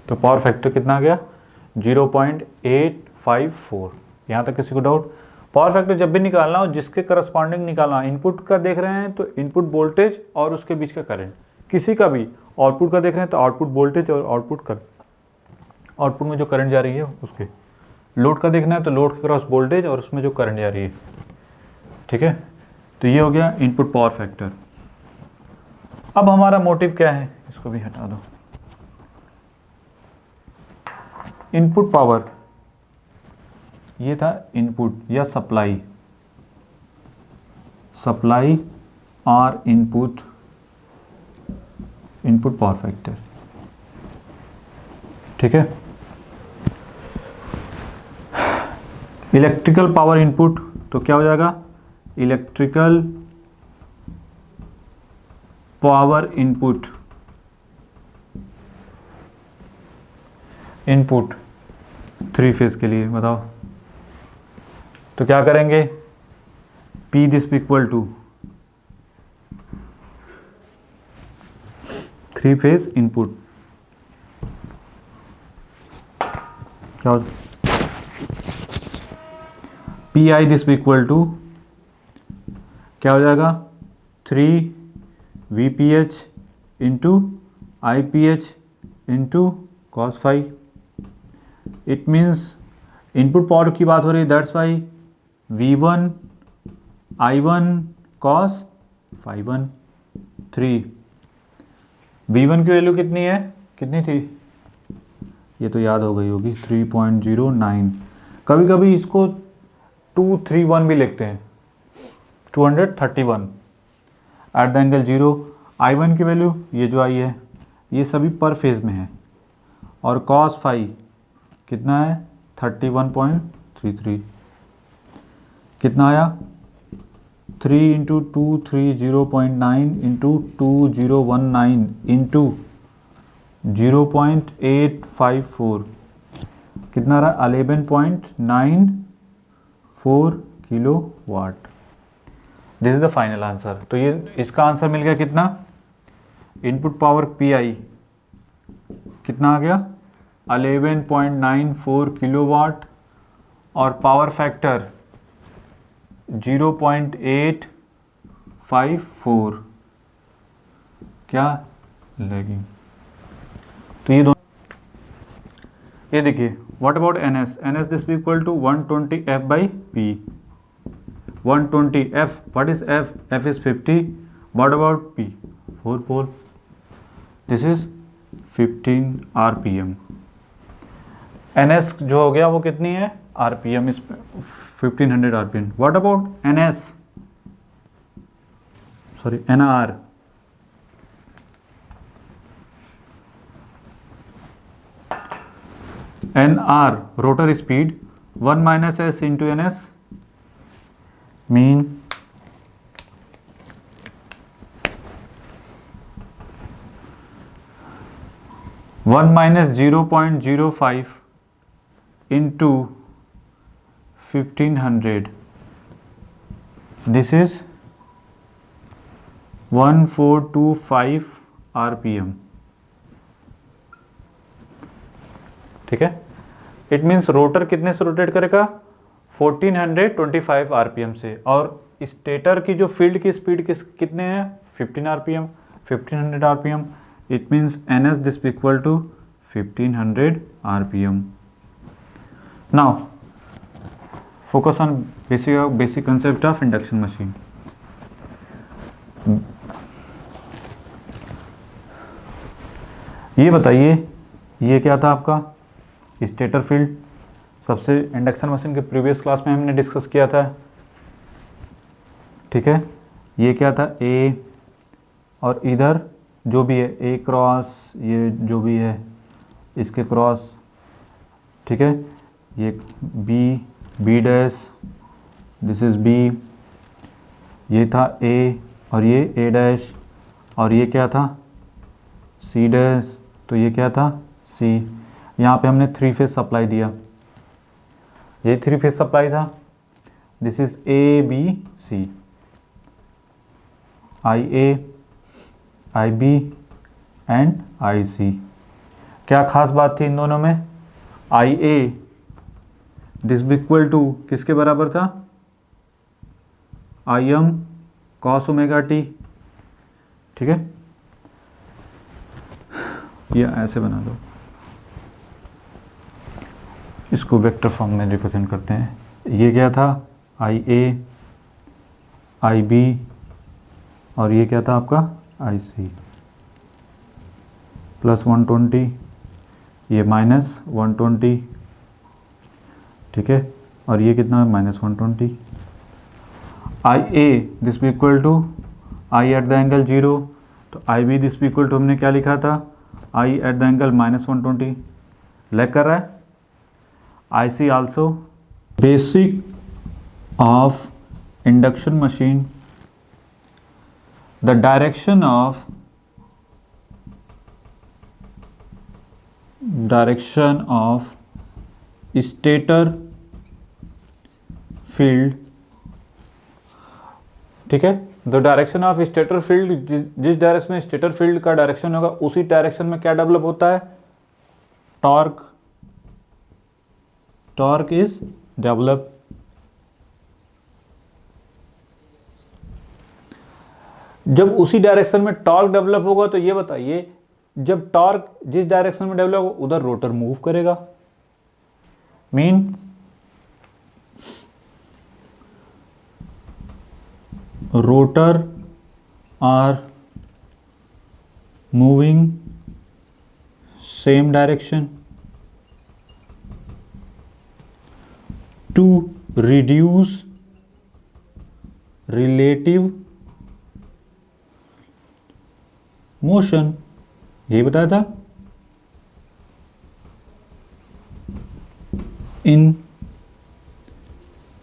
A: तो पावर फैक्टर कितना आ गया 0.854। यहाँ तक किसी को डाउट? पावर फैक्टर जब भी निकालना हो जिसके करस्पॉन्डिंग निकालना, इनपुट का देख रहे हैं तो इनपुट वोल्टेज और उसके बीच का करंट, किसी का भी आउटपुट का देख रहे हैं तो आउटपुट वोल्टेज और आउटपुट में जो करंट जा रही है उसके, लोड का देखना है तो लोड के क्रॉस वोल्टेज और उसमें जो करंट जा रही है। ठीक है, तो ये हो गया इनपुट पावर फैक्टर। अब हमारा मोटिव क्या है, इसको भी हटा दो। इनपुट पावर, ये था इनपुट या सप्लाई और इनपुट पावर फैक्टर। ठीक है, इलेक्ट्रिकल पावर इनपुट तो क्या हो जाएगा electrical power input input 3 phase के लिए, बताओ। तो क्या करेंगे, P this equal to 3 phase input, क्या हो, P I this equal to क्या हो जाएगा, 3 V P H into I P H into cos five. It means input power की बात हो रही है, that's why V1 I1 cos five 1 3। V1 की वैल्यू कितनी है, कितनी थी, ये तो याद हो गई होगी, 3.09। कभी कभी इसको 231 भी लिखते हैं, 231 एट द एंगल 0। I1 की वैल्यू ये जो आई है, ये सभी पर फेज में है, और कॉस फाइव कितना है, 31.33। कितना आया, 3 इंटू 230.9 इंटू 2019 इंटू 0.854, कितना रहा, 11.94 kilowatt. This is the final answer. तो ये इसका आंसर मिल गया कितना, इनपुट पावर पी आई कितना आ गया, 11.94 किलोवाट, और पावर फैक्टर 0.854, क्या लैगिंग। तो ये दोनों, ये देखिए, what about N S, N S this equal to 120 F by P. 120 F, what is F, F is 50, what about P, 4 pole, this is 15 RPM. N S जो हो गया वो कितनी है, RPM is 1500 RPM. What about N S, sorry N R, N R rotor speed 1 minus S into N S, mean 1 minus 0.05 into 1500, this is 1425 RPM. ठीक है, it means rotor कितने से रोटेट करेगा, 1425 आरपीएम से, और स्टेटर की जो field की स्पीड कितने हैं, 15 RPM, 1500 RPM. It means N S this equal to 1500 RPM. Now focus on basic concept of induction machine. ये बताइए, ये क्या था आपका स्टेटर फील्ड, सबसे इंडक्शन मशीन के प्रीवियस क्लास में हमने डिस्कस किया था। ठीक है, ये क्या था, ए, और इधर जो भी है ए क्रॉस, ये जो भी है इसके क्रॉस, ठीक है, ये B, B dash, this is B, ये था ए, और ये ए डैश, और ये क्या था, सी डैश, तो ये क्या था, सी। यहाँ पे हमने 3 फेज सप्लाई दिया, ये 3 फेज सप्लाई था, this is A B C, I A, I B and I C. क्या खास बात थी इन दोनों में, I A this equal to किसके बराबर था, I M cos omega T. ठीक है, ये ऐसे बना दो, इसको वेक्टर फॉर्म में रिप्रेजेंट करते हैं। ये क्या था, आई ए, आई बी, और ये क्या था आपका आई सी, प्लस 120, ये माइनस 120, ठीक है, और ये कितना है, माइनस 120। आई ए दिस भी equal to I at the angle 0, तो आई बी दिस भी इक्वल टू हमने क्या लिखा था, I at the angle minus 120। Lag कर रहा है। I C also basic of induction machine, the direction of direction of stator field, ठीक है। The direction of stator field, जिस डायरेक्शन में स्टेटर फील्ड का डायरेक्शन होगा उसी डायरेक्शन में क्या डेवलप होता है, टॉर्क। Torque is develop. जब उसी डायरेक्शन में टॉर्क डेवलप होगा तो ये बताइए, जब टॉर्क जिस डायरेक्शन में डेवलप होगा उधर रोटर मूव करेगा। Mean rotor are moving same direction to reduce relative motion, यही बताया था। In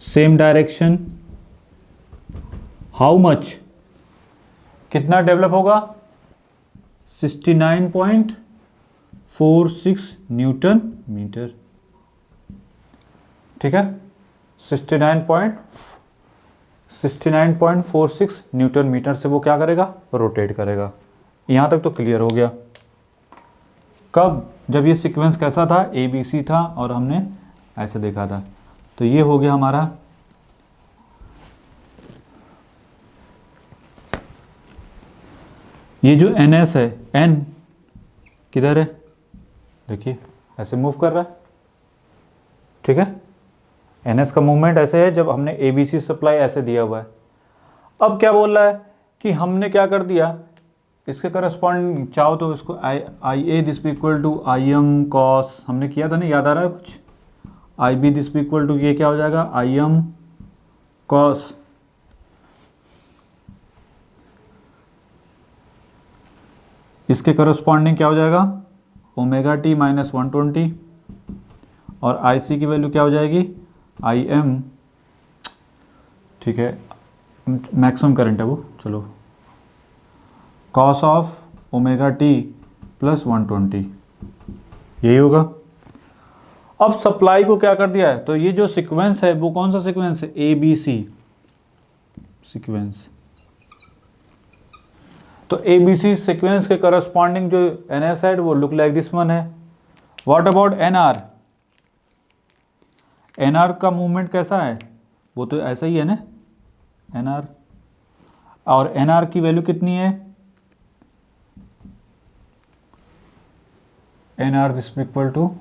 A: same direction how much, कितना डेवलप होगा, 69.46 न्यूटन मीटर, ठीक है। 69.46 न्यूटन मीटर से वो क्या करेगा, रोटेट करेगा। यहां तक तो क्लियर हो गया। कब, जब ये सीक्वेंस कैसा था, ABC था और हमने ऐसे देखा था। तो ये हो गया हमारा ये जो NS है, N किधर है, देखिए ऐसे मूव कर रहा है, ठीक है। NS का मूवमेंट ऐसे है जब हमने ABC सप्लाई ऐसे दिया हुआ है। अब क्या बोल रहा है कि हमने क्या कर दिया, इसके करस्पॉन्डिंग चाहो तो इसको IA this equal to IM cos, हमने किया था ना, याद आ रहा है कुछ। IB दिस इक्वल टू ये क्या हो जाएगा, IM कॉस, इसके करस्पॉन्डिंग क्या हो जाएगा, ओमेगा टी माइनस 120, और IC की वैल्यू क्या हो जाएगी, IM, ठीक है, मैक्सिमम करंट है वो, चलो cos of omega T plus 120, यही होगा। अब सप्लाई को क्या कर दिया है, तो ये जो सीक्वेंस है वो कौन सा सीक्वेंस है, ABC सीक्वेंस। तो ABC सीक्वेंस के करस्पॉन्डिंग जो NS है वो लुक लाइक दिस वन है। व्हाट अबाउट NR, NR का मूवमेंट कैसा है, वो तो ऐसा ही है ना NR, और NR की वैल्यू कितनी है, NR this equal to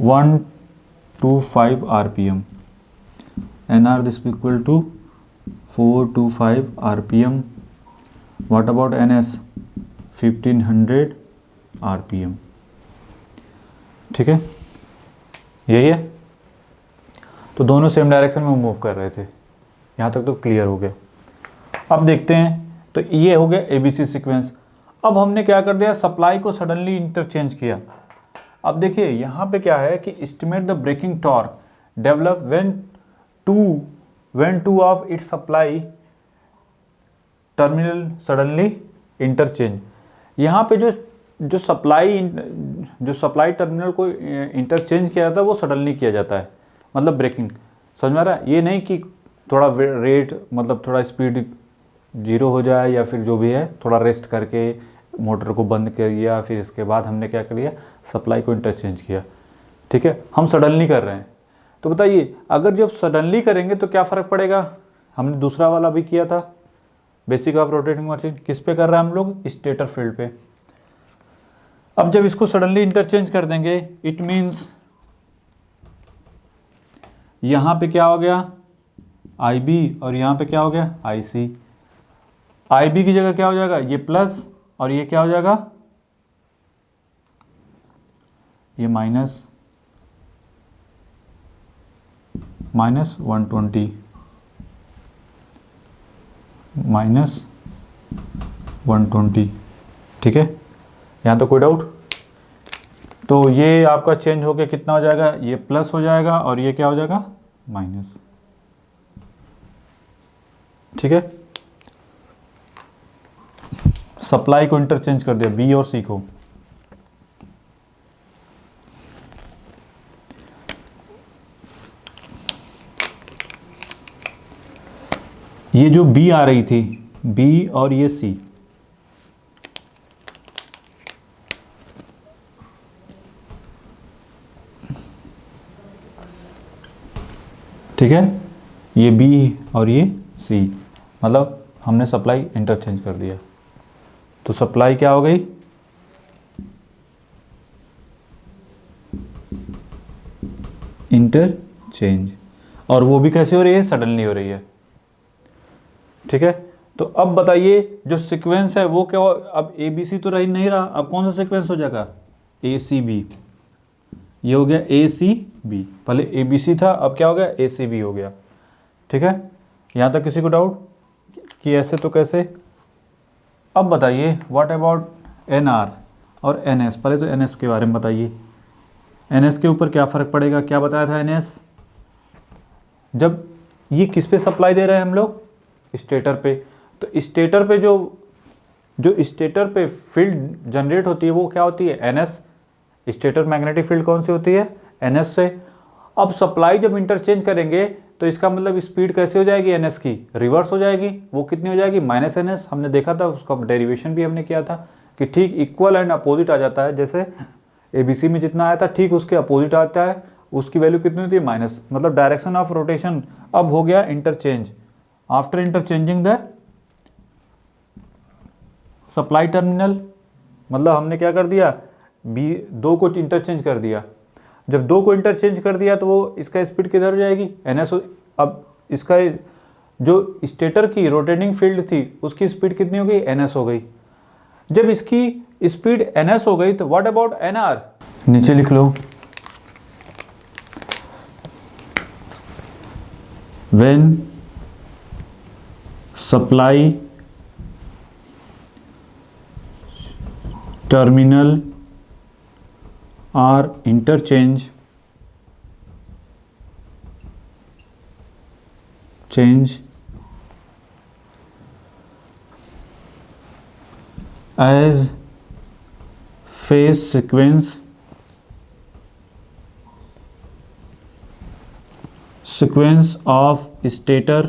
A: 125 RPM, NR this equal to 425 RPM। What about NS 1500 RPM, ठीक है, यही है। तो दोनों सेम डायरेक्शन में मूव कर रहे थे, यहाँ तक तो क्लियर हो गया। अब देखते हैं, तो ये हो गया ABC सीक्वेंस। अब हमने क्या कर दिया, सप्लाई को सडनली इंटरचेंज किया। अब देखिए यहाँ पे क्या है कि estimate the braking torque develop when two of its supply terminal suddenly interchange। यहाँ पे जो सप्लाई टर्मिनल को इंटरचेंज किया जाता है वो सडनली किया जाता है, मतलब ब्रेकिंग, समझ में आ रहा है। ये नहीं कि थोड़ा रेट, मतलब थोड़ा स्पीड 0 हो जाए या फिर जो भी है, थोड़ा रेस्ट करके मोटर को बंद कर दिया, फिर इसके बाद हमने क्या कर लिया, सप्लाई को इंटरचेंज किया, ठीक है। हम सडनली कर रहे हैं, तो बताइए अगर जब सडनली करेंगे तो क्या फ़र्क पड़ेगा। हमने दूसरा वाला भी किया था, बेसिक ऑफ रोटेटिंग मशीन, किस पे कर रहे हैं हम लोग, स्टेटर फील्ड पे। अब जब इसको सडनली इंटरचेंज कर देंगे, इट मीन्स यहाँ पे क्या हो गया, IB, और यहाँ पे क्या हो गया, IC। IB की जगह क्या हो जाएगा, ये प्लस, और ये क्या हो जाएगा, ये माइनस 120 माइनस 120, ठीक है। यहाँ तो कोई डाउट, तो ये आपका चेंज होके कितना हो जाएगा, ये प्लस हो जाएगा और ये क्या हो जाएगा, माइनस, ठीक है। सप्लाई को इंटरचेंज कर दिया, B और C को, ये जो बी आ रही थी, बी और ये सी, ठीक है, ये बी और ये सी, मतलब हमने सप्लाई इंटरचेंज कर दिया, तो सप्लाई क्या हो गई, इंटरचेंज, और वो भी कैसे हो रही है, सडनली हो रही है, ठीक है। तो अब बताइए जो सीक्वेंस है वो क्या हो, अब ए बी सी तो रही नहीं रहा, अब कौन सा सीक्वेंस हो जाएगा, ए सी बी, ये हो गया ए सी बी, पहले ए बी सी था, अब क्या हो गया, ए सी बी हो गया, ठीक है। यहाँ तक किसी को डाउट कि ऐसे तो कैसे। अब बताइए व्हाट अबाउट एन आर और एन एस, पहले तो एन एस के बारे में बताइए, एन एस के ऊपर क्या फ़र्क पड़ेगा, क्या बताया था एन एस, जब ये किस पे सप्लाई दे रहे हैं हम लोग, स्टेटर पे, तो स्टेटर पे जो स्टेटर पे फील्ड जनरेट होती है वो क्या होती है, N S, stator magnetic field कौन सी होती है, एन एस से। अब सप्लाई जब इंटरचेंज करेंगे तो इसका मतलब स्पीड कैसे हो जाएगी, एन एस की रिवर्स हो जाएगी, वो कितनी हो जाएगी, माइनस एन एस, हमने देखा था उसका डेरिवेशन भी हमने किया था कि ठीक इक्वल एंड अपोजिट आ जाता है, जैसे ए बी सी में जितना आया था ठीक उसके अपोजिट आता है, उसकी वैल्यू कितनी होती है, माइनस, मतलब डायरेक्शन ऑफ रोटेशन अब हो गया interchange. After interchanging the supply terminal, मतलब हमने क्या कर दिया, बी दो को इंटरचेंज कर दिया, जब दो को इंटरचेंज कर दिया तो वो इसका स्पीड किधर हो जाएगी, एन एस, अब इसका जो स्टेटर की रोटेटिंग फील्ड थी उसकी स्पीड कितनी हो गई, एन एस हो गई। जब इसकी स्पीड एन एस हो गई तो व्हाट अबाउट एन आर, नीचे लिख लो, when supply terminal are interchange as phase sequence of stator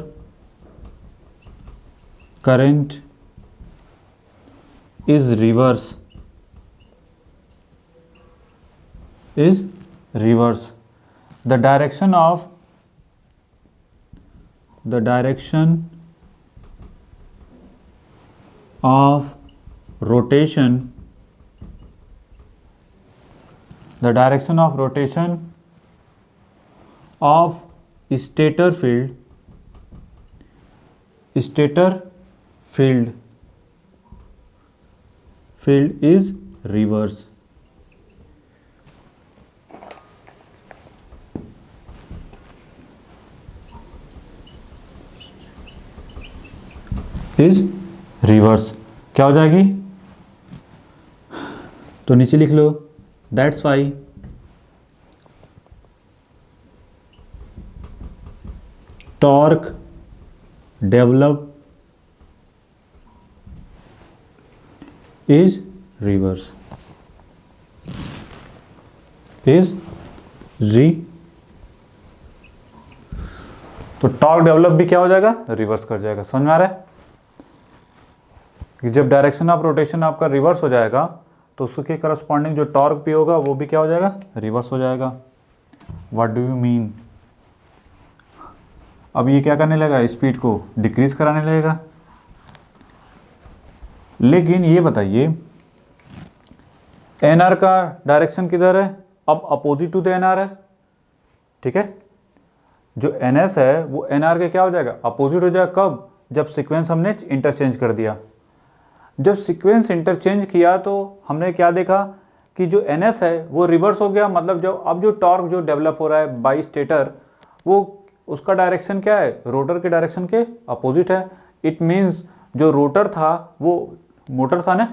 A: current is reverse, the direction of rotation, of stator field is reverse, क्या हो जाएगी, तो नीचे लिख लो, that's why torque develop is reverse, तो टॉर्क डेवलप भी क्या हो जाएगा, रिवर्स कर जाएगा। समझ में आ रहा है कि जब डायरेक्शन ऑफ रोटेशन आपका रिवर्स हो जाएगा तो उसके करस्पॉन्डिंग जो टॉर्क भी होगा वो भी क्या हो जाएगा, रिवर्स हो जाएगा। व्हाट डू यू मीन, अब ये क्या करने लगेगा, स्पीड को डिक्रीज कराने लगेगा। लेकिन ये बताइए एन आर का डायरेक्शन किधर है, अब opposite to the N R है, ठीक है, जो एन एस है वो एन आर के क्या हो जाएगा, अपोजिट हो जाएगा। कब, जब सीक्वेंस हमने इंटरचेंज कर दिया, जब सीक्वेंस इंटरचेंज किया तो हमने क्या देखा कि जो एन एस है वो रिवर्स हो गया, मतलब जब अब जो टॉर्क जो डेवलप हो रहा है बाई स्टेटर, वो उसका डायरेक्शन क्या है, रोटर के डायरेक्शन के अपोजिट है। इट मीन्स जो रोटर था वो मोटर था ना,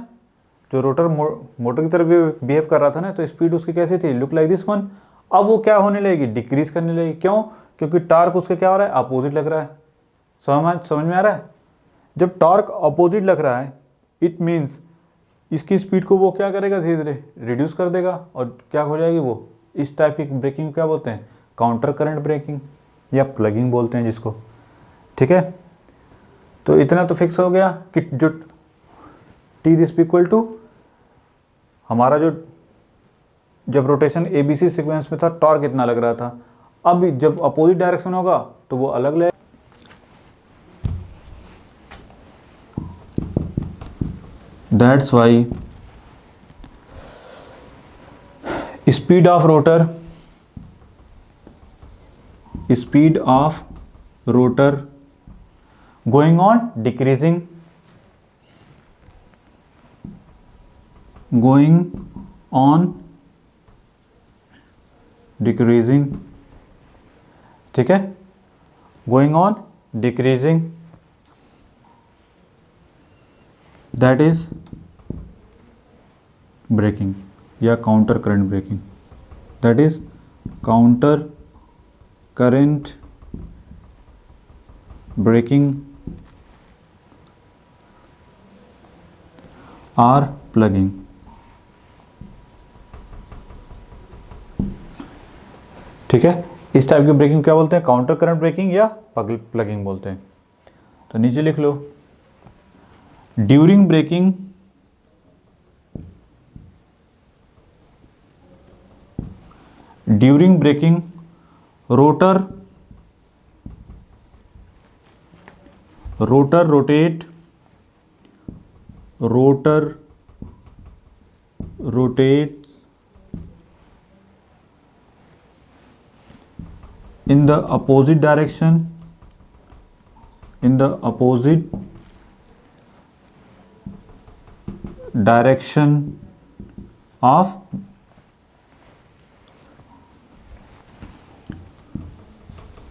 A: जो रोटर मोटर की तरफ बिहेव कर रहा था ना, तो स्पीड उसकी कैसी थी, लुक लाइक दिस वन। अब वो क्या होने लगेगी, डिक्रीज करने लगेगी। क्यों, क्योंकि टॉर्क उसके क्या हो रहा है, अपोजिट लग रहा है। समझ में आ रहा है, जब टॉर्क अपोजिट लग रहा है इट मीन्स इसकी स्पीड को वो क्या करेगा, धीरे धीरे रिड्यूस कर देगा, और क्या हो जाएगी वो, इस टाइप की ब्रेकिंग क्या बोलते हैं, काउंटर करंट ब्रेकिंग या प्लगिंग बोलते हैं जिसको, ठीक है। तो इतना तो फिक्स हो गया कि जो टी इज इक्वल टू हमारा जो जब रोटेशन ABC सीक्वेंस में था टॉर्क कितना लग रहा था, अब जब अपोजिट डायरेक्शन होगा तो वो अलग लगेगा। That's why speed of rotor going on decreasing, ठीक है, going on decreasing, that is braking या counter current braking, that is counter current braking or plugging. ठीक है, इस टाइप की ब्रेकिंग क्या बोलते हैं, काउंटर करंट ब्रेकिंग या प्लगिंग बोलते हैं। तो नीचे लिख लो, during braking rotor rotates in the opposite direction of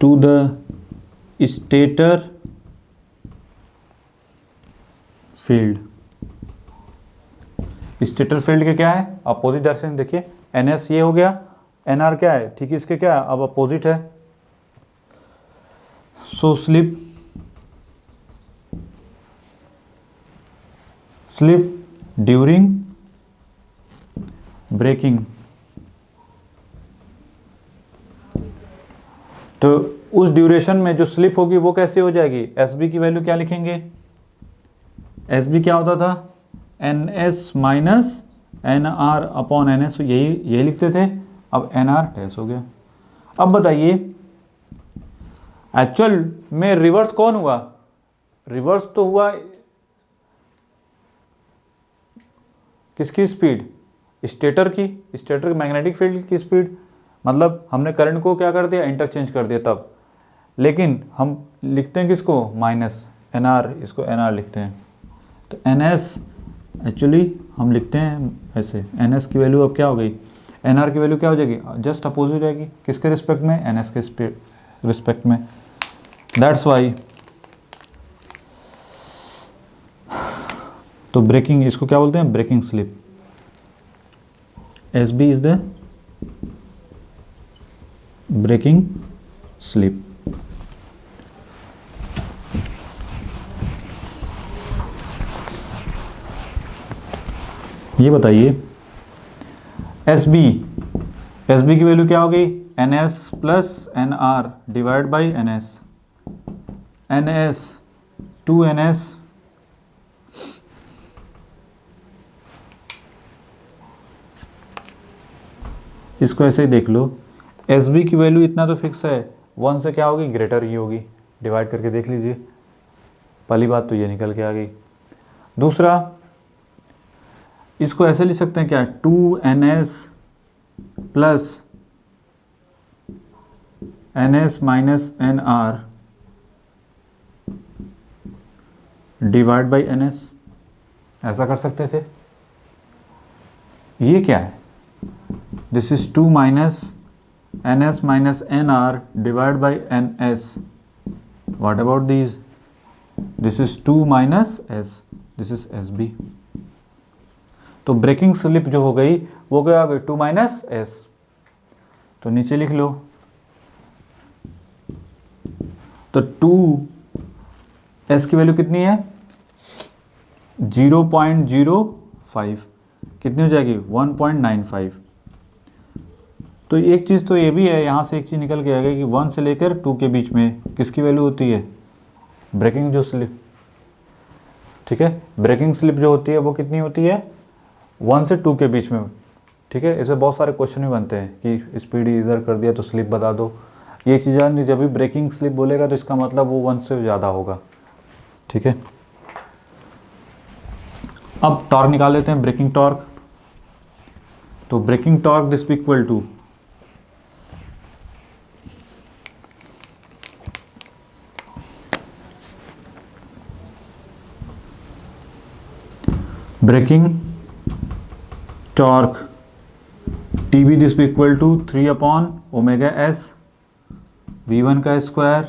A: to the stator field. Stator field के क्या है, अपोजिट डायरेक्शन। देखिए NS ये हो गया, NR क्या है, ठीक है, इसके क्या है, अब अपोजिट है। सो स्लिप ड्यूरिंग ब्रेकिंग, तो उस ड्यूरेशन में जो स्लिप होगी वो कैसे हो जाएगी, SB की वैल्यू क्या लिखेंगे, SB क्या होता था, NS minus NR upon NS, यही लिखते थे, अब NR टेस्ट हो गया। अब बताइए एक्चुअल में रिवर्स कौन हुआ, रिवर्स तो हुआ किसकी स्पीड, स्टेटर की मैग्नेटिक फील्ड की स्पीड, मतलब हमने करंट को क्या कर दिया, इंटरचेंज कर दिया तब। लेकिन हम लिखते हैं किसको, माइनस NR, इसको NR लिखते हैं। तो NS एक्चुअली हम लिखते हैं ऐसे, NS की वैल्यू अब क्या हो गई, NR की वैल्यू क्या हो जाएगी, जस्ट अपोजिट रहेगी, किसके रिस्पेक्ट में, NS के रिस्पेक्ट में। दैट्स वाई तो ब्रेकिंग, इसको क्या बोलते हैं, braking slip. SB is the braking slip. ये बताइए SB की वैल्यू क्या हो गई, NS plus NR divide by NS 2NS इसको ऐसे ही देख लो, SB की वैल्यू इतना तो फिक्स है, 1 से क्या होगी, ग्रेटर ही होगी, डिवाइड करके देख लीजिए, पहली बात तो ये निकल के आ गई। दूसरा, इसको ऐसे लिख सकते हैं क्या, 2NS plus NS minus NR divide by NS, ऐसा कर सकते थे। ये क्या है, this is 2 minus NS minus NR divide by NS, what about this, this is 2 minus S, this is SB। तो ब्रेकिंग स्लिप जो हो गई वो क्या हो गई, 2 माइनस S। तो नीचे लिख लो, तो 2S की वैल्यू कितनी है, 0.05, कितनी हो जाएगी, 1.95। तो एक चीज़ तो ये भी है, यहाँ से एक चीज़ निकल के आ गई कि 1 से लेकर 2 के बीच में किसकी वैल्यू होती है, ब्रेकिंग जो स्लिप ठीक है। ब्रेकिंग स्लिप जो होती है वो कितनी होती है, 1 से 2 के बीच में, ठीक है। इसमें बहुत सारे क्वेश्चन भी बनते हैं कि स्पीड इधर कर दिया तो स्लिप बता दो, ये चीज़ें जब भी ब्रेकिंग स्लिप बोलेगा तो इसका मतलब वो 1 से ज़्यादा होगा, ठीक है। अब टॉर्क निकाल लेते हैं, ब्रेकिंग टॉर्क। तो braking torque this equal to braking torque TB this equal to 3/ω/s V1 का स्क्वायर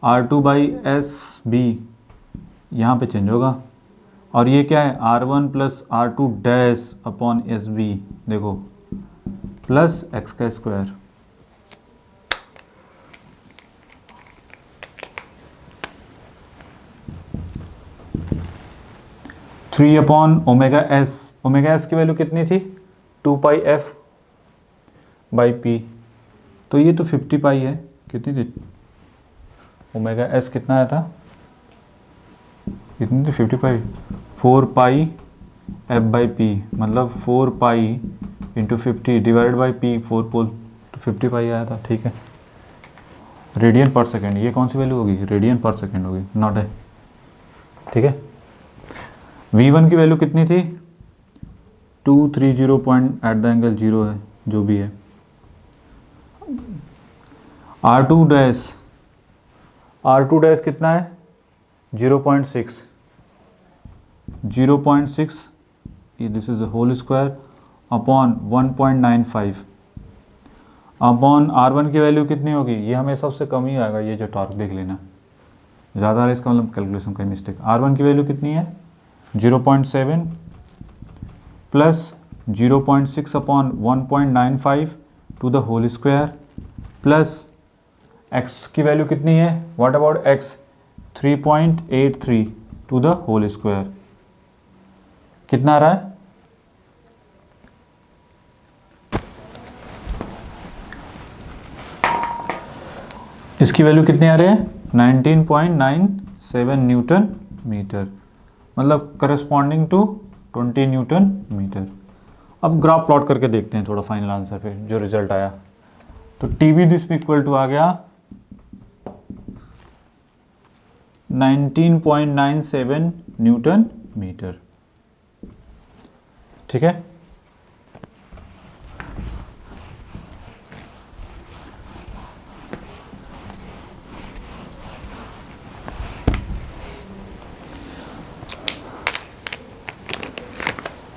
A: R2/SB, यहाँ पे चेंज होगा, और ये क्या है R1 + R2-SB, देखो प्लस x का square. Three upon omega S की वैल्यू कितनी थी, 2πf/p, तो ये तो 50 पाई है, कितनी थी ओमेगा एस, कितना आया था, कितनी थी 50 पाई, 4πf/p, मतलब 4π × 50 डिवाइडेड बाई p, 4 पोल, तो 50 पाई आया था, ठीक है। रेडियन पर सेकेंड, ये कौन सी वैल्यू होगी, रेडियन पर सेकेंड होगी, नॉट है, ठीक है। V1 की वैल्यू कितनी थी, 230 पॉइंट एट द एंगल 0 है, जो भी है। R2 कितना है, 0.6, ये this is whole square upon 1.95 upon R1 की वैल्यू कितनी होगी, ये हमेशा उससे कम ही आएगा, ये जो टॉर्क देख लेना, ज़्यादा है इसका मतलब कैलकुलेशन का मिस्टेक। R1 की वैल्यू कितनी है 0.7 plus 0.6 upon 1.95 to the whole square plus x की वैल्यू कितनी है, what about x, 3.83 to the whole square, कितना आ रहा है, इसकी वैल्यू कितनी आ रही है 19.97 न्यूटन मीटर, मतलब करस्पॉन्डिंग टू 20 न्यूटन मीटर। अब ग्राफ प्लॉट करके देखते हैं थोड़ा फाइनल आंसर पे जो रिजल्ट आया। तो TB दिस इक्वल टू आ गया 19.97 न्यूटन मीटर, ठीक है।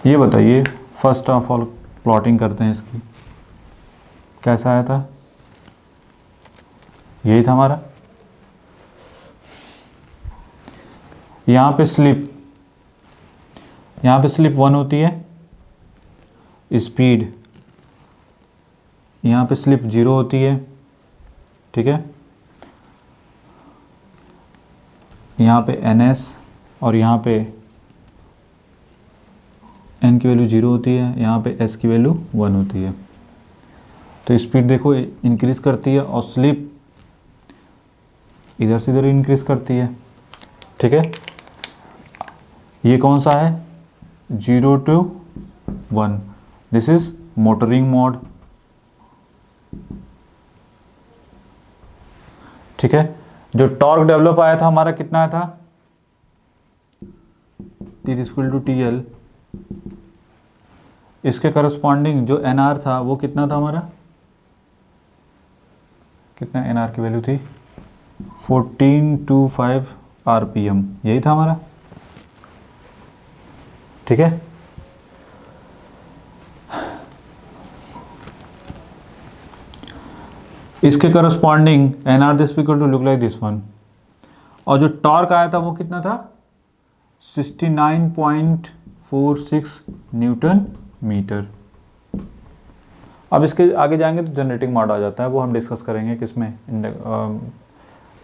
A: ये बताइए, फर्स्ट ऑफ ऑल प्लॉटिंग करते हैं इसकी, कैसा आया था, यही था हमारा। यहाँ पे स्लिप 1 होती है, स्पीड यहाँ पे स्लिप 0 होती है, ठीक है। यहाँ पे NS और यहाँ पे n की वैल्यू 0 होती है, यहाँ पे s की वैल्यू 1 होती है। तो स्पीड देखो इंक्रीज करती है और स्लिप इधर से इधर इंक्रीज करती है, ठीक है। ये कौन सा है 0 to 1, this is motoring mode, ठीक है। जो टॉर्क डेवलप आया था हमारा कितना आया था, T=TL, इसके करस्पॉन्डिंग जो NR था वो कितना था हमारा, कितना NR की वैल्यू थी 1425 RPM, यही था हमारा, ठीक है। इसके corresponding NR this equal to look like this one, और जो टॉर्क आया था वो कितना था 69.46 न्यूटन मीटर। अब इसके आगे जाएंगे तो जनरेटिंग मोड आ जाता है, वो हम डिस्कस करेंगे किसमें,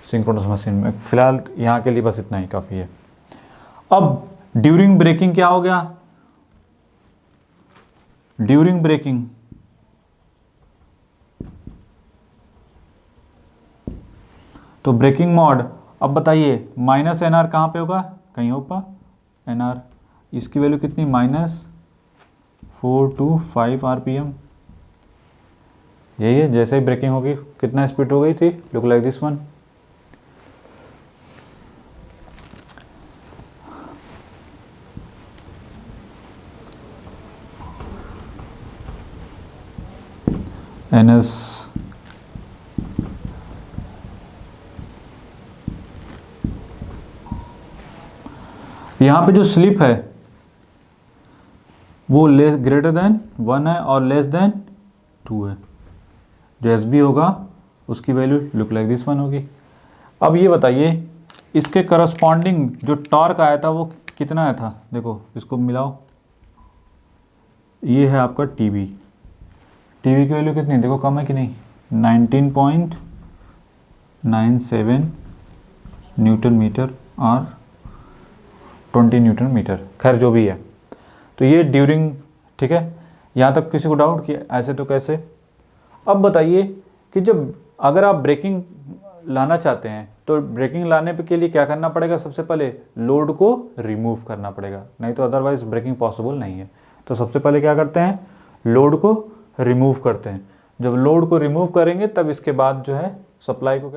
A: सिंक्रोनस मशीन में। फिलहाल यहाँ के लिए बस इतना ही काफ़ी है। अब ड्यूरिंग ब्रेकिंग क्या हो गया, ड्यूरिंग ब्रेकिंग तो ब्रेकिंग मोड, अब बताइए -NR कहाँ पे होगा, कहीं होगा NR, इसकी वैल्यू कितनी -425 RPM। यही है, जैसे ही ब्रेकिंग होगी कितना स्पीड हो गई थी, look like this one. NS यहाँ पे जो स्लिप है वो ग्रेटर देन 1 है और लेस देन 2 है। जो SB होगा उसकी value look like this one होगी। अब ये बताइए इसके करस्पॉन्डिंग जो टॉर्क आया था वो कितना आया था, देखो इसको मिलाओ, ये है आपका TB की वैल्यू कितनी, देखो कम है कि नहीं, 19.97 न्यूटन मीटर और 20 न्यूटन मीटर, खैर जो भी है। तो ये ड्यूरिंग, ठीक है, यहाँ तक किसी को डाउट कि ऐसे तो कैसे। अब बताइए कि जब अगर आप ब्रेकिंग लाना चाहते हैं तो ब्रेकिंग लाने के लिए क्या करना पड़ेगा, सबसे पहले लोड को रिमूव करना पड़ेगा, नहीं तो अदरवाइज ब्रेकिंग पॉसिबल नहीं है। तो सबसे पहले क्या करते हैं, लोड को रिमूव करते हैं। जब लोड को रिमूव करेंगे तब इसके बाद जो है सप्लाई को क्या